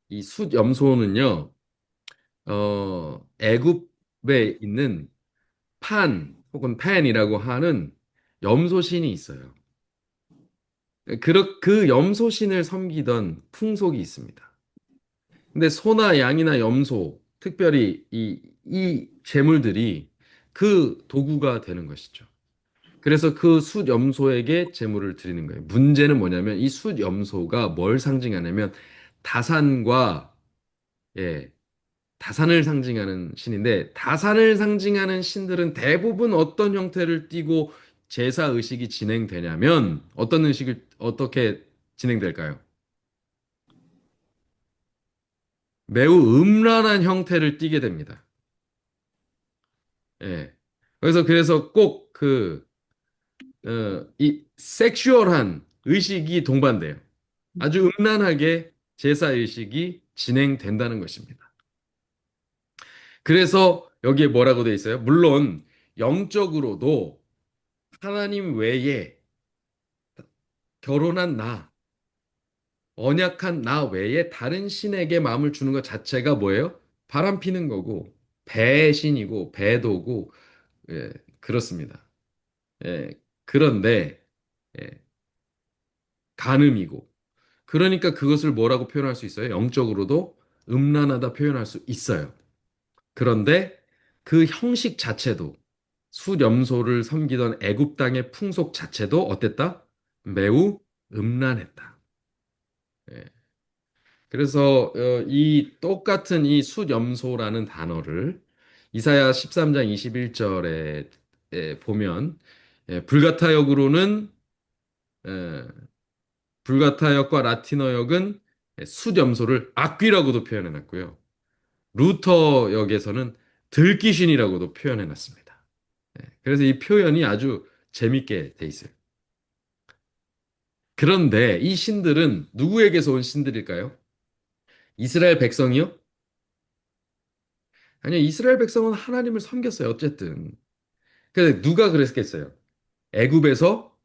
이 숫염소는요, 애굽에 있는 혹은 팬이라고 하는 염소신이 있어요. 그 염소신을 섬기던 풍속이 있습니다. 근데 소나 양이나 염소, 특별히 이 재물들이 그 도구가 되는 것이죠. 그래서 그 숫염소에게 제물을 드리는 거예요. 문제는 뭐냐면 이 숫염소가 뭘 상징하냐면 다산과 예, 다산을 상징하는 신인데 다산을 상징하는 신들은 대부분 어떤 형태를 띠고 제사 의식이 진행되냐면 어떤 의식을 어떻게 진행될까요? 매우 음란한 형태를 띠게 됩니다. 예. 그래서 꼭 이 섹슈얼한 의식이 동반돼요. 아주 음란하게 제사 의식이 진행된다는 것입니다. 그래서 여기에 뭐라고 돼 있어요? 물론 영적으로도 하나님 외에 결혼한 나, 언약한 나 외에 다른 신에게 마음을 주는 것 자체가 뭐예요? 바람 피는 거고 배신이고 배도고 예, 그렇습니다. 예, 그런데 예, 간음이고 그러니까 그것을 뭐라고 표현할 수 있어요? 영적으로도 음란하다 표현할 수 있어요. 그런데 그 형식 자체도 수렴소를 섬기던 애굽 땅의 풍속 자체도 어땠다? 매우 음란했다. 예. 그래서 이 똑같은 이 수렴소라는 단어를 이사야 13장 21절에 보면 불가타역으로는 에, 불가타역과 라틴어역은 수렴소를 악귀라고도 표현해 놨고요. 루터역에서는 들귀신이라고도 표현해 놨습니다. 그래서 이 표현이 아주 재밌게 돼 있어요. 그런데 이 신들은 누구에게서 온 신들일까요? 이스라엘 백성이요? 아니요, 이스라엘 백성은 하나님을 섬겼어요. 어쨌든. 근데 누가 그랬겠어요? 애굽에서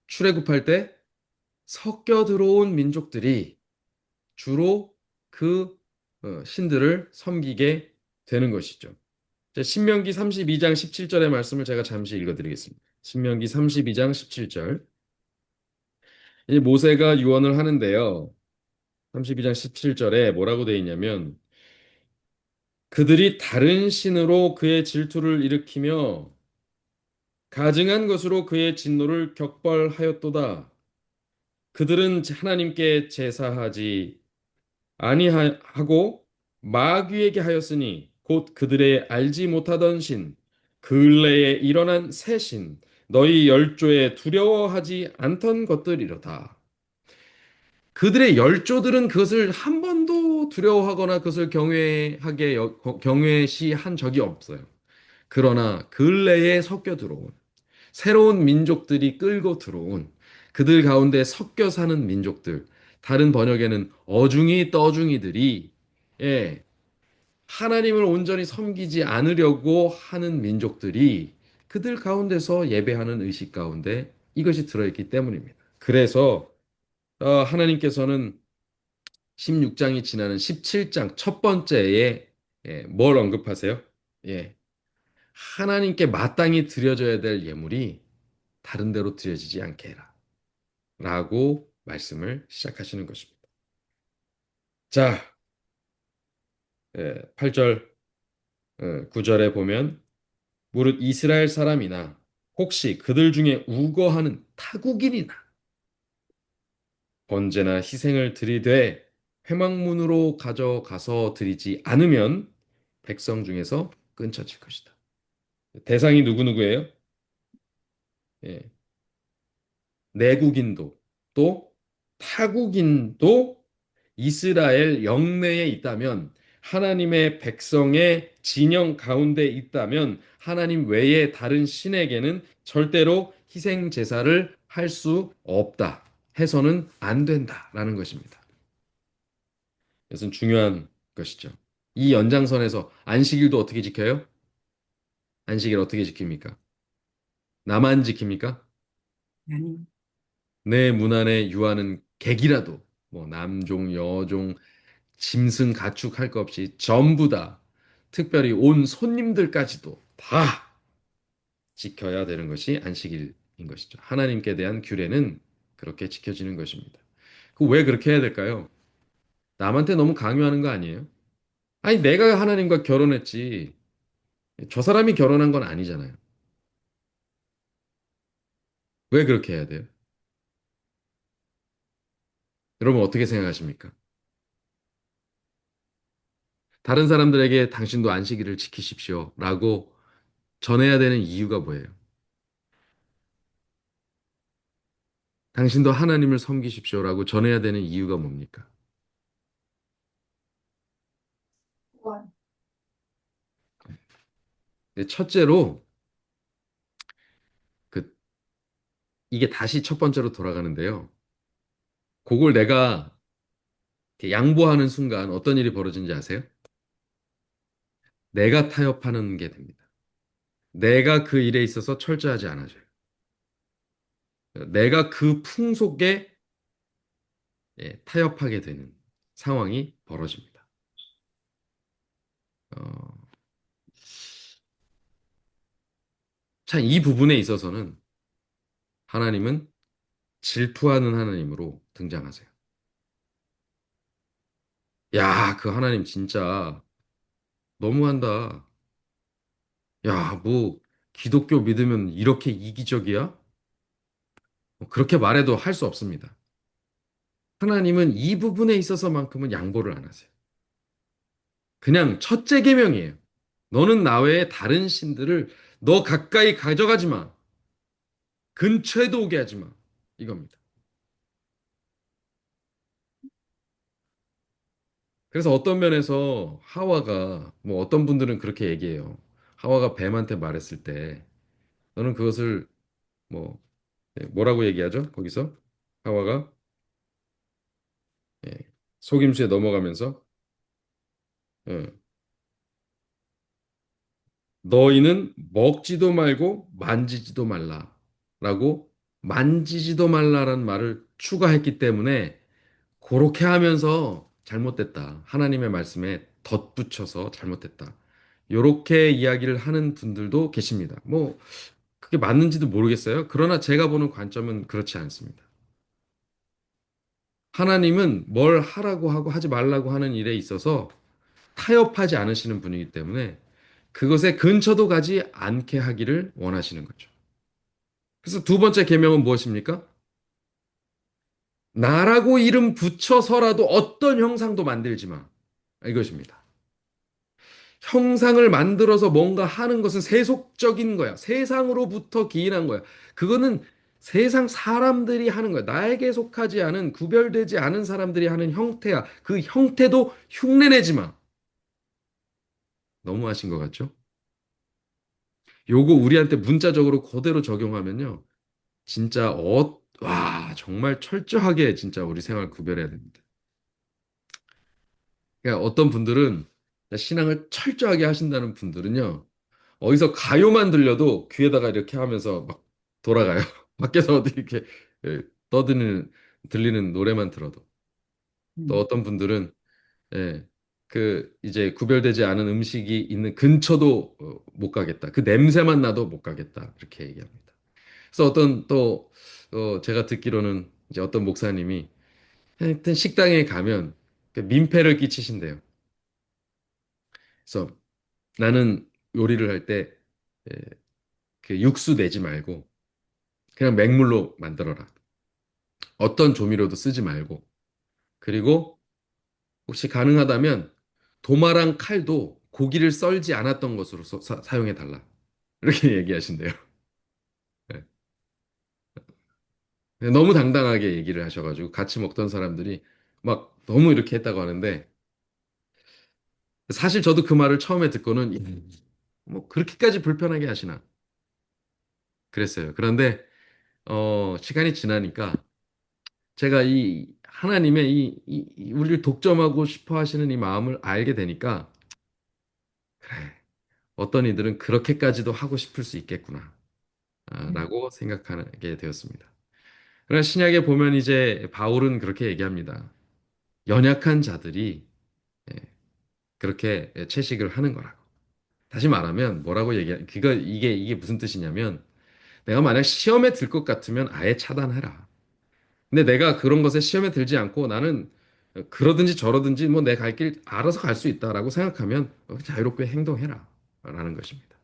출애굽할 때 섞여 들어온 민족들이 주로 그 신들을 섬기게 되는 것이죠. 신명기 32장 17절의 말씀을 제가 잠시 읽어드리겠습니다. 신명기 32장 17절. 이 모세가 유언을 하는데요. 32장 17절에 뭐라고 되어 있냐면 그들이 다른 신으로 그의 질투를 일으키며 가증한 것으로 그의 진노를 격발하였도다. 그들은 하나님께 제사하지 아니하고 마귀에게 하였으니 곧 그들의 알지 못하던 신, 근래에 일어난 새 신, 너희 열조에 두려워하지 않던 것들이로다. 그들의 열조들은 그것을 한 번도 두려워하거나 그것을 경외시한 적이 없어요. 그러나 근래에 섞여 들어온 새로운 민족들이 끌고 들어온 그들 가운데 섞여 사는 민족들, 다른 번역에는 어중이 떠중이들이 예, 하나님을 온전히 섬기지 않으려고 하는 민족들이 그들 가운데서 예배하는 의식 가운데 이것이 들어있기 때문입니다. 그래서 하나님께서는 16장이 지나는 17장 첫 번째에 뭘 언급하세요? 예, 하나님께 마땅히 드려져야 될 예물이 다른 데로 드려지지 않게 해라. 라고 말씀을 시작하시는 것입니다. 자, 8절, 9절에 보면 무릇 이스라엘 사람이나 혹시 그들 중에 우거하는 타국인이나 번제나 희생을 드리되 회막문으로 가져가서 드리지 않으면 백성 중에서 끊쳐질 것이다. 대상이 누구누구예요? 예, 내국인도 또 타국인도 이스라엘 영내에 있다면 하나님의 백성의 진영 가운데 있다면 하나님 외에 다른 신에게는 절대로 희생 제사를 할 수 없다. 해서는 안 된다라는 것입니다. 이것은 중요한 것이죠. 이 연장선에서 안식일도 어떻게 지켜요? 안식일 어떻게 지킵니까? 나만 지킵니까? 아니, 내 문 안에 유하는 객이라도 뭐 남종, 여종, 짐승, 가축 할 것 없이 전부 다 특별히 온 손님들까지도 다 지켜야 되는 것이 안식일인 것이죠. 하나님께 대한 규례는 그렇게 지켜지는 것입니다. 그 왜 그렇게 해야 될까요? 남한테 너무 강요하는 거 아니에요? 아니, 내가 하나님과 결혼했지. 저 사람이 결혼한 건 아니잖아요. 왜 그렇게 해야 돼요? 여러분 어떻게 생각하십니까? 다른 사람들에게 당신도 안식일을 지키십시오. 라고 전해야 되는 이유가 뭐예요? 당신도 하나님을 섬기십시오라고 전해야 되는 이유가 뭡니까? 첫째로, 그, 이게 다시 첫 번째로 돌아가는데요. 그걸 내가 이렇게 양보하는 순간 어떤 일이 벌어지는지 아세요? 내가 타협하는 게 됩니다. 내가 그 일에 있어서 철저하지 않아져요. 내가 그 풍속에 타협하게 되는 상황이 벌어집니다. 어, 참, 이 부분에 있어서는 하나님은 질투하는 하나님으로 등장하세요. 야, 그 하나님 진짜 너무한다. 야, 뭐, 기독교 믿으면 이렇게 이기적이야? 뭐 그렇게 말해도 할 수 없습니다. 하나님은 이 부분에 있어서만큼은 양보를 안 하세요. 그냥 첫째 계명이에요. 너는 나 외에 다른 신들을 너 가까이 가져가지 마. 근처에도 오게 하지 마. 이겁니다. 그래서 어떤 면에서 하와가, 뭐 어떤 분들은 그렇게 얘기해요. 하와가 뱀한테 말했을 때, 너는 그것을 뭐, 뭐라고 얘기하죠? 거기서? 하와가 예, 속임수에 넘어가면서, 예, 너희는 먹지도 말고 만지지도 말라라고 만지지도 말라라는 말을 추가했기 때문에 그렇게 하면서 잘못됐다. 하나님의 말씀에 덧붙여서 잘못됐다. 요렇게 이야기를 하는 분들도 계십니다. 뭐 그게 맞는지도 모르겠어요. 그러나 제가 보는 관점은 그렇지 않습니다. 하나님은 뭘 하라고 하고 하지 말라고 하는 일에 있어서 타협하지 않으시는 분이기 때문에 그것에 근처도 가지 않게 하기를 원하시는 거죠. 그래서 두 번째 계명은 무엇입니까? 나라고 이름 붙여서라도 어떤 형상도 만들지 마. 이것입니다. 형상을 만들어서 뭔가 하는 것은 세속적인 거야. 세상으로부터 기인한 거야. 그거는 세상 사람들이 하는 거야. 나에게 속하지 않은, 구별되지 않은 사람들이 하는 형태야. 그 형태도 흉내내지 마. 너무하신 것 같죠? 요거 우리한테 문자적으로 그대로 적용하면요. 진짜 와, 정말 철저하게 진짜 우리 생활 구별해야 됩니다. 그러니까 어떤 분들은 신앙을 철저하게 하신다는 분들은요. 어디서 가요만 들려도 귀에다가 이렇게 하면서 막 돌아가요. 밖에서 어디 이렇게 떠드는 들리는 노래만 들어도. 또 어떤 분들은 그 이제 구별되지 않은 음식이 있는 근처도 못 가겠다. 그 냄새만 나도 못 가겠다. 그렇게 얘기합니다. 그래서 어떤 또 제가 듣기로는 이제 어떤 목사님이 하여튼 식당에 가면 그 민폐를 끼치신대요. 그래서 나는 요리를 할 때 그 육수 내지 말고 그냥 맹물로 만들어라. 어떤 조미료도 쓰지 말고. 그리고 혹시 가능하다면 도마랑 칼도 고기를 썰지 않았던 것으로 사용해 달라. 이렇게 얘기하신대요. 네. 너무 당당하게 얘기를 하셔가지고 같이 먹던 사람들이 막 너무 이렇게 했다고 하는데 사실 저도 그 말을 처음에 듣고는 뭐 그렇게까지 불편하게 하시나 그랬어요. 그런데 시간이 지나니까 제가 이 하나님의 우리를 독점하고 싶어 하시는 이 마음을 알게 되니까, 그래, 어떤 이들은 그렇게까지도 하고 싶을 수 있겠구나, 라고 생각하게 되었습니다. 그러나 신약에 보면 이제 바울은 그렇게 얘기합니다. 연약한 자들이 예, 그렇게 채식을 하는 거라고. 다시 말하면 뭐라고 이게 무슨 뜻이냐면, 내가 만약 시험에 들 것 같으면 아예 차단해라. 근데 내가 그런 것에 시험에 들지 않고 나는 그러든지 저러든지 뭐 내 갈 길 알아서 갈 수 있다라고 생각하면 자유롭게 행동해라. 라는 것입니다.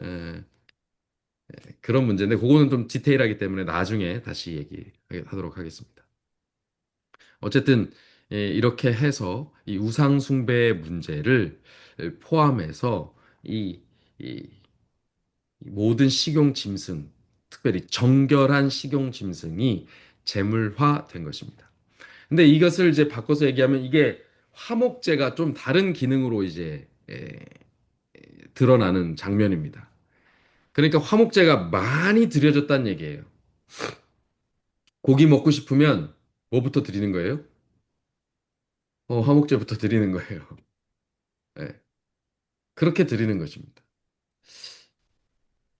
에, 그런 문제인데 그거는 좀 디테일하기 때문에 나중에 다시 얘기하도록 하겠습니다. 어쨌든 이렇게 해서 이 우상 숭배의 문제를 포함해서 이, 이 모든 식용 짐승, 특별히 정결한 식용 짐승이 제물화된 것입니다. 근데 이것을 이제 바꿔서 얘기하면 이게 화목제가 좀 다른 기능으로 이제 드러나는 장면입니다. 그러니까 화목제가 많이 드려졌다는 얘기예요. 고기 먹고 싶으면 뭐부터 드리는 거예요? 화목제부터 드리는 거예요. 예, 그렇게 드리는 것입니다.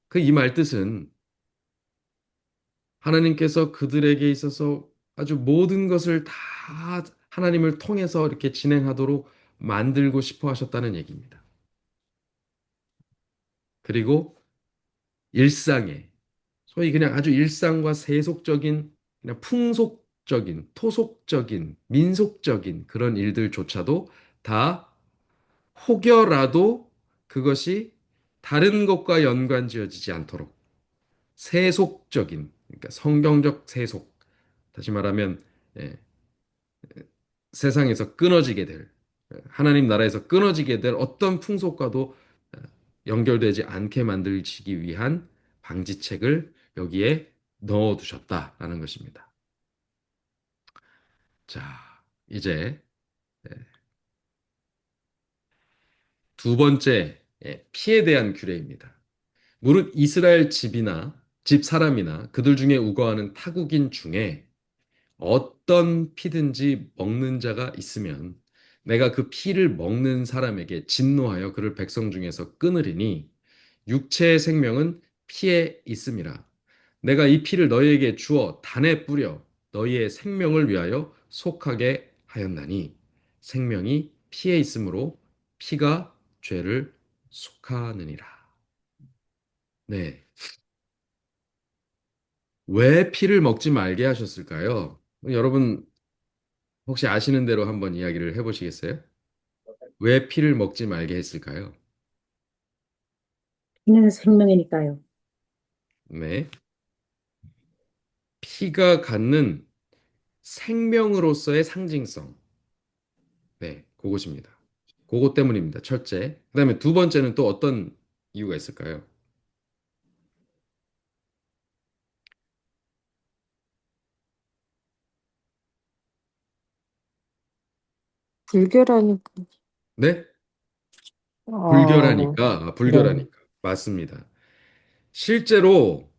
그 이 말 뜻은 하나님께서 그들에게 있어서 아주 모든 것을 다 하나님을 통해서 이렇게 진행하도록 만들고 싶어 하셨다는 얘기입니다. 그리고 일상에 소위 그냥 아주 일상과 세속적인, 그냥 풍속적인, 토속적인, 민속적인 그런 일들조차도 다 혹여라도 그것이 다른 것과 연관 지어지지 않도록 세속적인, 그러니까 성경적 세속, 다시 말하면 예, 세상에서 끊어지게 될, 하나님 나라에서 끊어지게 될 어떤 풍속과도 연결되지 않게 만들기 위한 방지책을 여기에 넣어 두셨다라는 것입니다. 자, 이제 두 번째 피에 대한 규례입니다. 무릇 이스라엘 집 사람이나 그들 중에 우거하는 타국인 중에 어떤 피든지 먹는 자가 있으면 내가 그 피를 먹는 사람에게 진노하여 그를 백성 중에서 끊으리니 육체의 생명은 피에 있음이라. 내가 이 피를 너희에게 주어 단에 뿌려 너희의 생명을 위하여 속하게 하였나니 생명이 피에 있으므로 피가 죄를 속하느니라. 네. 왜 피를 먹지 말게 하셨을까요? 여러분 혹시 아시는 대로 한번 이야기를 해보시겠어요? 왜 피를 먹지 말게 했을까요? 피는 생명이니까요. 네. 피가 갖는 생명으로서의 상징성. 네, 그것입니다. 그것 때문입니다. 첫째. 그다음에 두 번째는 또 어떤 이유가 있을까요? 불결하니까. 네? 어, 네. 불결하니까. 맞습니다. 실제로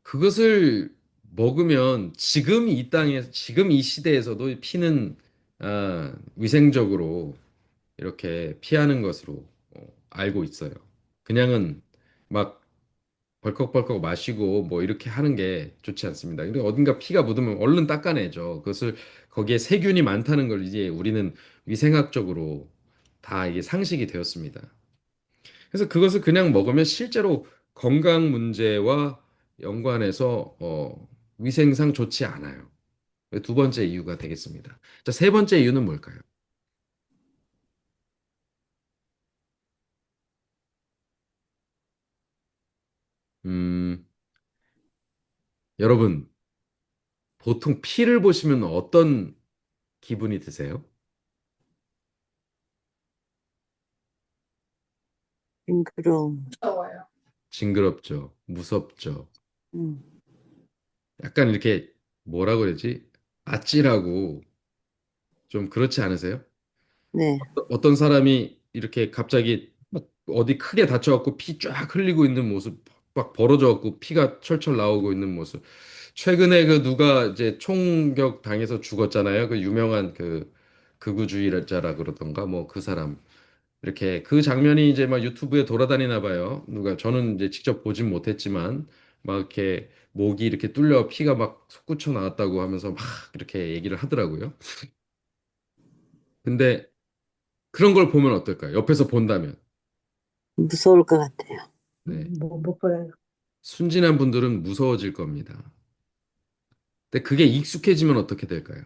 그것을 먹으면 지금 이 시대에서도 피는 위생적으로 이렇게 피하는 것으로 알고 있어요. 그냥은 막 벌컥벌컥 마시고 뭐 이렇게 하는 게 좋지 않습니다. 근데 어딘가 피가 묻으면 얼른 닦아내죠. 그것을 거기에 세균이 많다는 걸 이제 우리는 위생학적으로 다 이게 상식이 되었습니다. 그래서 그것을 그냥 먹으면 실제로 건강 문제와 연관해서 위생상 좋지 않아요. 두 번째 이유가 되겠습니다. 자, 세 번째 이유는 뭘까요? 음, 여러분, 보통 피를 보시면 어떤 기분이 드세요? 징그러움. 징그럽죠? 무섭죠? 음, 약간 이렇게 뭐라 그러지? 아찔하고 좀 그렇지 않으세요? 네. 어떤 사람이 이렇게 갑자기 막 어디 크게 다쳐갖고 피 쫙 흘리고 있는 모습 막 벌어져갖고 피가 철철 나오고 있는 모습. 최근에 그 누가 이제 총격 당해서 죽었잖아요. 그 유명한 그 극우주의자라 그러던가 뭐 그 사람. 이렇게 그 장면이 이제 막 유튜브에 돌아다니나 봐요. 누가 저는 이제 직접 보진 못했지만 막 이렇게 목이 이렇게 뚫려 피가 막 솟구쳐 나왔다고 하면서 막 이렇게 얘기를 하더라고요. 근데 그런 걸 보면 어떨까요? 옆에서 본다면. 무서울 것 같아요. 네. 못 보여요. 순진한 분들은 무서워질 겁니다. 근데 그게 익숙해지면 어떻게 될까요?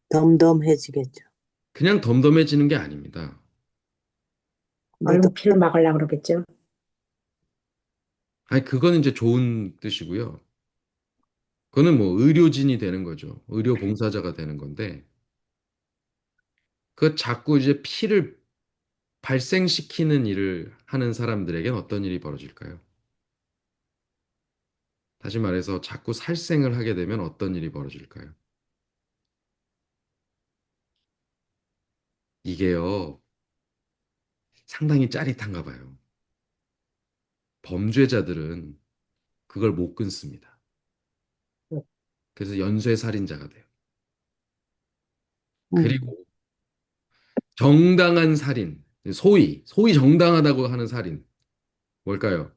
덤덤해지겠죠. 그냥 덤덤해지는 게 아닙니다. 얼른 피를 막으려고 그러겠죠. 아니, 그거는 이제 좋은 뜻이고요. 그거는 뭐 의료진이 되는 거죠. 의료 봉사자가 되는 건데, 그 자꾸 이제 피를 발생시키는 일을 하는 사람들에겐 어떤 일이 벌어질까요? 다시 말해서 자꾸 살생을 하게 되면 어떤 일이 벌어질까요? 이게요, 상당히 짜릿한가 봐요. 범죄자들은 그걸 못 끊습니다. 그래서 연쇄살인자가 돼요. 음, 그리고 정당한 살인, 소위 정당하다고 하는 살인, 뭘까요?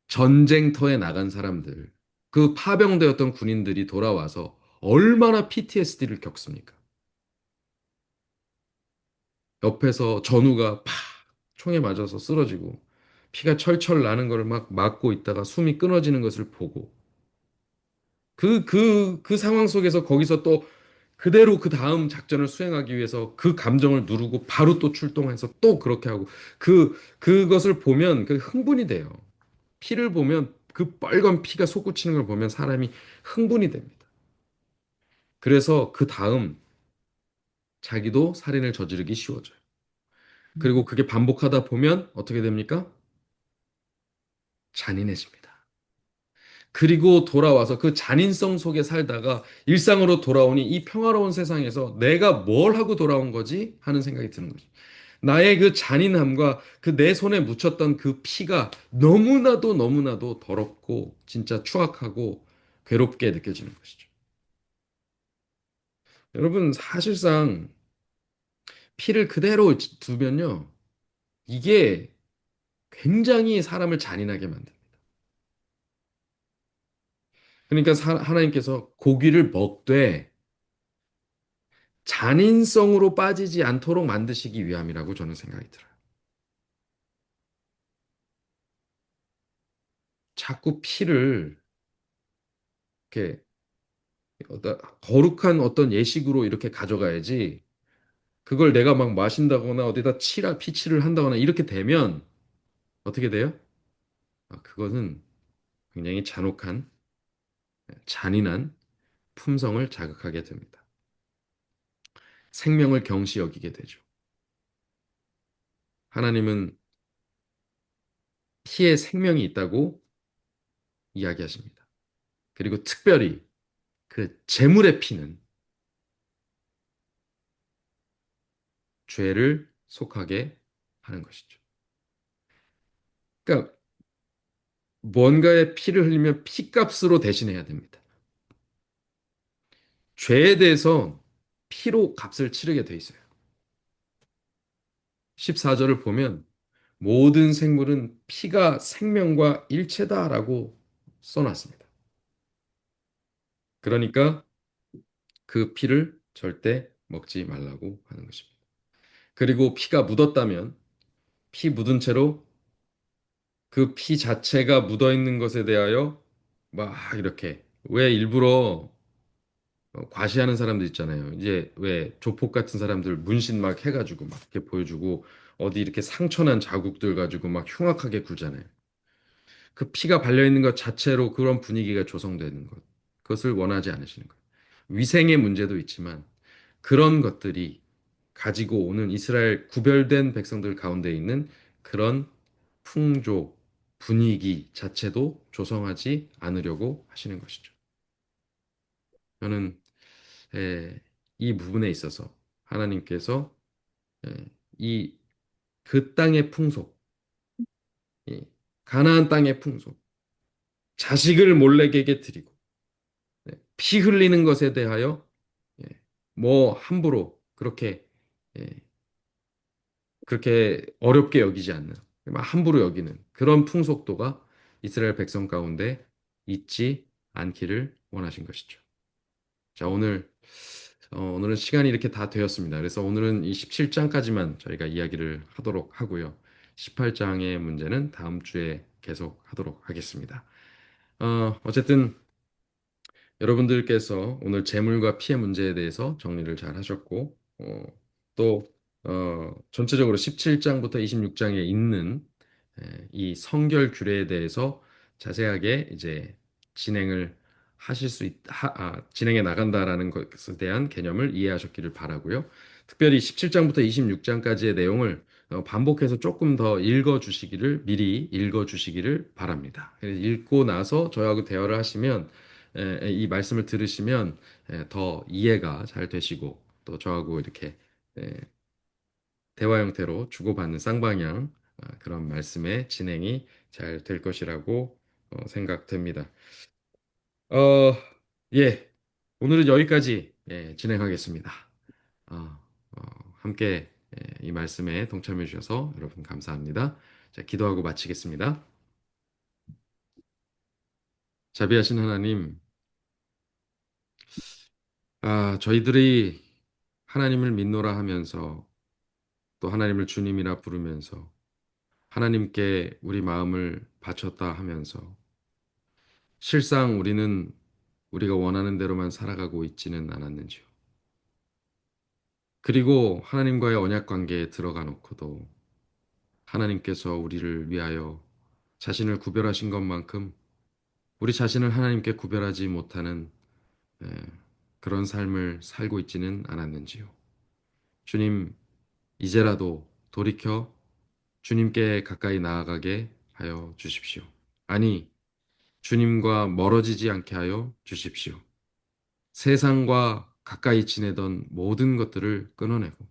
전쟁터에 나간 사람들, 그 파병되었던 군인들이 돌아와서 얼마나 PTSD를 겪습니까? 옆에서 전우가 팍 총에 맞아서 쓰러지고 피가 철철 나는 걸 막 막고 있다가 숨이 끊어지는 것을 보고 그 상황 속에서 거기서 또 그대로 그 다음 작전을 수행하기 위해서 그 감정을 누르고 바로 또 출동해서 또 그렇게 하고 그것을 보면 그 흥분이 돼요. 피를 보면 그 빨간 피가 솟구치는 걸 보면 사람이 흥분이 됩니다. 그래서 그 다음 자기도 살인을 저지르기 쉬워져요. 그리고 그게 반복하다 보면 어떻게 됩니까? 잔인해집니다. 그리고 돌아와서 그 잔인성 속에 살다가 일상으로 돌아오니 이 평화로운 세상에서 내가 뭘 하고 돌아온 거지? 하는 생각이 드는 거죠. 나의 그 잔인함과 그 내 손에 묻혔던 그 피가 너무나도 너무나도 더럽고 진짜 추악하고 괴롭게 느껴지는 것이죠. 여러분, 사실상 피를 그대로 두면요. 이게 굉장히 사람을 잔인하게 만듭니다. 그러니까 하나님께서 고기를 먹되 잔인성으로 빠지지 않도록 만드시기 위함이라고 저는 생각이 들어요. 자꾸 피를 이렇게 거룩한 어떤 예식으로 이렇게 가져가야지 그걸 내가 막 마신다거나 어디다 피칠을 한다거나 이렇게 되면 어떻게 돼요? 그것은 굉장히 잔혹한 잔인한 품성을 자극하게 됩니다. 생명을 경시 여기게 되죠. 하나님은 피에 생명이 있다고 이야기하십니다. 그리고 특별히 그 제물의 피는 죄를 속하게 하는 것이죠. 그러니까 뭔가의 피를 흘리면 피값으로 대신해야 됩니다. 죄에 대해서 피로 값을 치르게 돼 있어요. 14절을 보면 모든 생물은 피가 생명과 일체다라고 써놨습니다. 그러니까 그 피를 절대 먹지 말라고 하는 것입니다. 그리고 피가 묻었다면 피 묻은 채로 그 피 자체가 묻어 있는 것에 대하여 막 이렇게 왜 일부러 과시하는 사람들 있잖아요. 이제 왜 조폭 같은 사람들 문신 막 해가지고 막 이렇게 보여주고 어디 이렇게 상처난 자국들 가지고 막 흉악하게 굴잖아요. 그 피가 발려 있는 것 자체로 그런 분위기가 조성되는 것. 그것을 원하지 않으시는 거예요. 위생의 문제도 있지만 그런 것들이 가지고 오는 이스라엘 구별된 백성들 가운데 있는 그런 풍조, 분위기 자체도 조성하지 않으려고 하시는 것이죠. 저는 이 부분에 있어서 하나님께서 예, 이 그 땅의 풍속, 가나안 땅의 풍속, 자식을 몰래에게 드리고 피 흘리는 것에 대하여 예, 뭐 함부로 예, 그렇게 어렵게 여기지 않는 막 함부로 여기는 그런 풍속도가 이스라엘 백성 가운데 있지 않기를 원하신 것이죠. 자, 오늘은 시간이 이렇게 다 되었습니다. 그래서 오늘은 이 17장까지만 저희가 이야기를 하도록 하고요. 18장의 문제는 다음 주에 계속 하도록 하겠습니다. 어쨌든 여러분들께서 오늘 재물과 피해 문제에 대해서 정리를 잘 하셨고, 또, 전체적으로 17장부터 26장에 있는 이 성결 규례에 대해서 자세하게 이제 진행을 진행해 나간다라는 것에 대한 개념을 이해하셨기를 바라고요. 특별히 17장부터 26장까지의 내용을 반복해서 조금 더 미리 읽어 주시기를 바랍니다. 그래서 읽고 나서 저하고 대화를 하시면 이 말씀을 들으시면 더 이해가 잘 되시고 또 저하고 이렇게 에, 대화 형태로 주고받는 쌍방향 그런 말씀의 진행이 잘 될 것이라고 생각됩니다. 어, 예, 오늘은 여기까지 진행하겠습니다. 어, 함께 이 말씀에 동참해 주셔서 여러분 감사합니다. 자, 기도하고 마치겠습니다. 자비하신 하나님, 저희들이 하나님을 믿노라 하면서 또 하나님을 주님이라 부르면서 하나님께 우리 마음을 바쳤다 하면서 실상 우리는 우리가 원하는 대로만 살아가고 있지는 않았는지요. 그리고 하나님과의 언약 관계에 들어가 놓고도 하나님께서 우리를 위하여 자신을 구별하신 것만큼 우리 자신을 하나님께 구별하지 못하는 에, 그런 삶을 살고 있지는 않았는지요. 주님, 이제라도 돌이켜 주님께 가까이 나아가게 하여 주십시오. 아니, 주님과 멀어지지 않게 하여 주십시오. 세상과 가까이 지내던 모든 것들을 끊어내고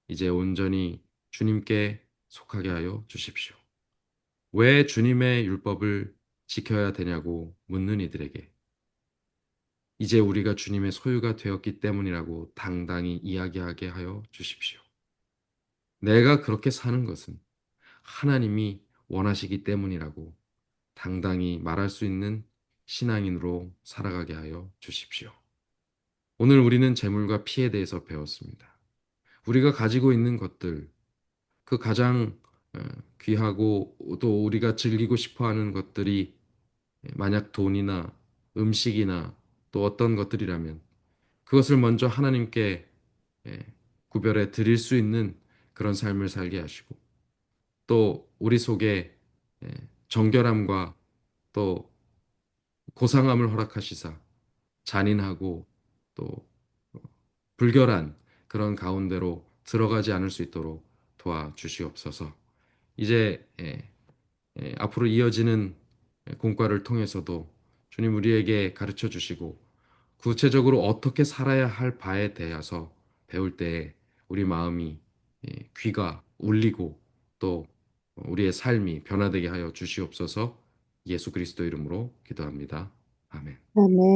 이제 온전히 주님께 속하게 하여 주십시오. 왜 주님의 율법을 지켜야 되냐고 묻는 이들에게 이제 우리가 주님의 소유가 되었기 때문이라고 당당히 이야기하게 하여 주십시오. 내가 그렇게 사는 것은 하나님이 원하시기 때문이라고 당당히 말할 수 있는 신앙인으로 살아가게 하여 주십시오. 오늘 우리는 재물과 피에 대해서 배웠습니다. 우리가 가지고 있는 것들, 그 가장 어, 귀하고 또 우리가 즐기고 싶어 하는 것들이 만약 돈이나 음식이나 또 어떤 것들이라면 그것을 먼저 하나님께 예, 구별해 드릴 수 있는 그런 삶을 살게 하시고 또 우리 속에 예, 정결함과 또 고상함을 허락하시사 잔인하고 또 불결한 그런 가운데로 들어가지 않을 수 있도록 도와주시옵소서. 이제 앞으로 이어지는 공과를 통해서도 주님 우리에게 가르쳐 주시고 구체적으로 어떻게 살아야 할 바에 대해서 배울 때 우리 마음이 귀가 울리고 또 우리의 삶이 변화되게 하여 주시옵소서. 예수 그리스도 이름으로 기도합니다. 아멘. 아멘.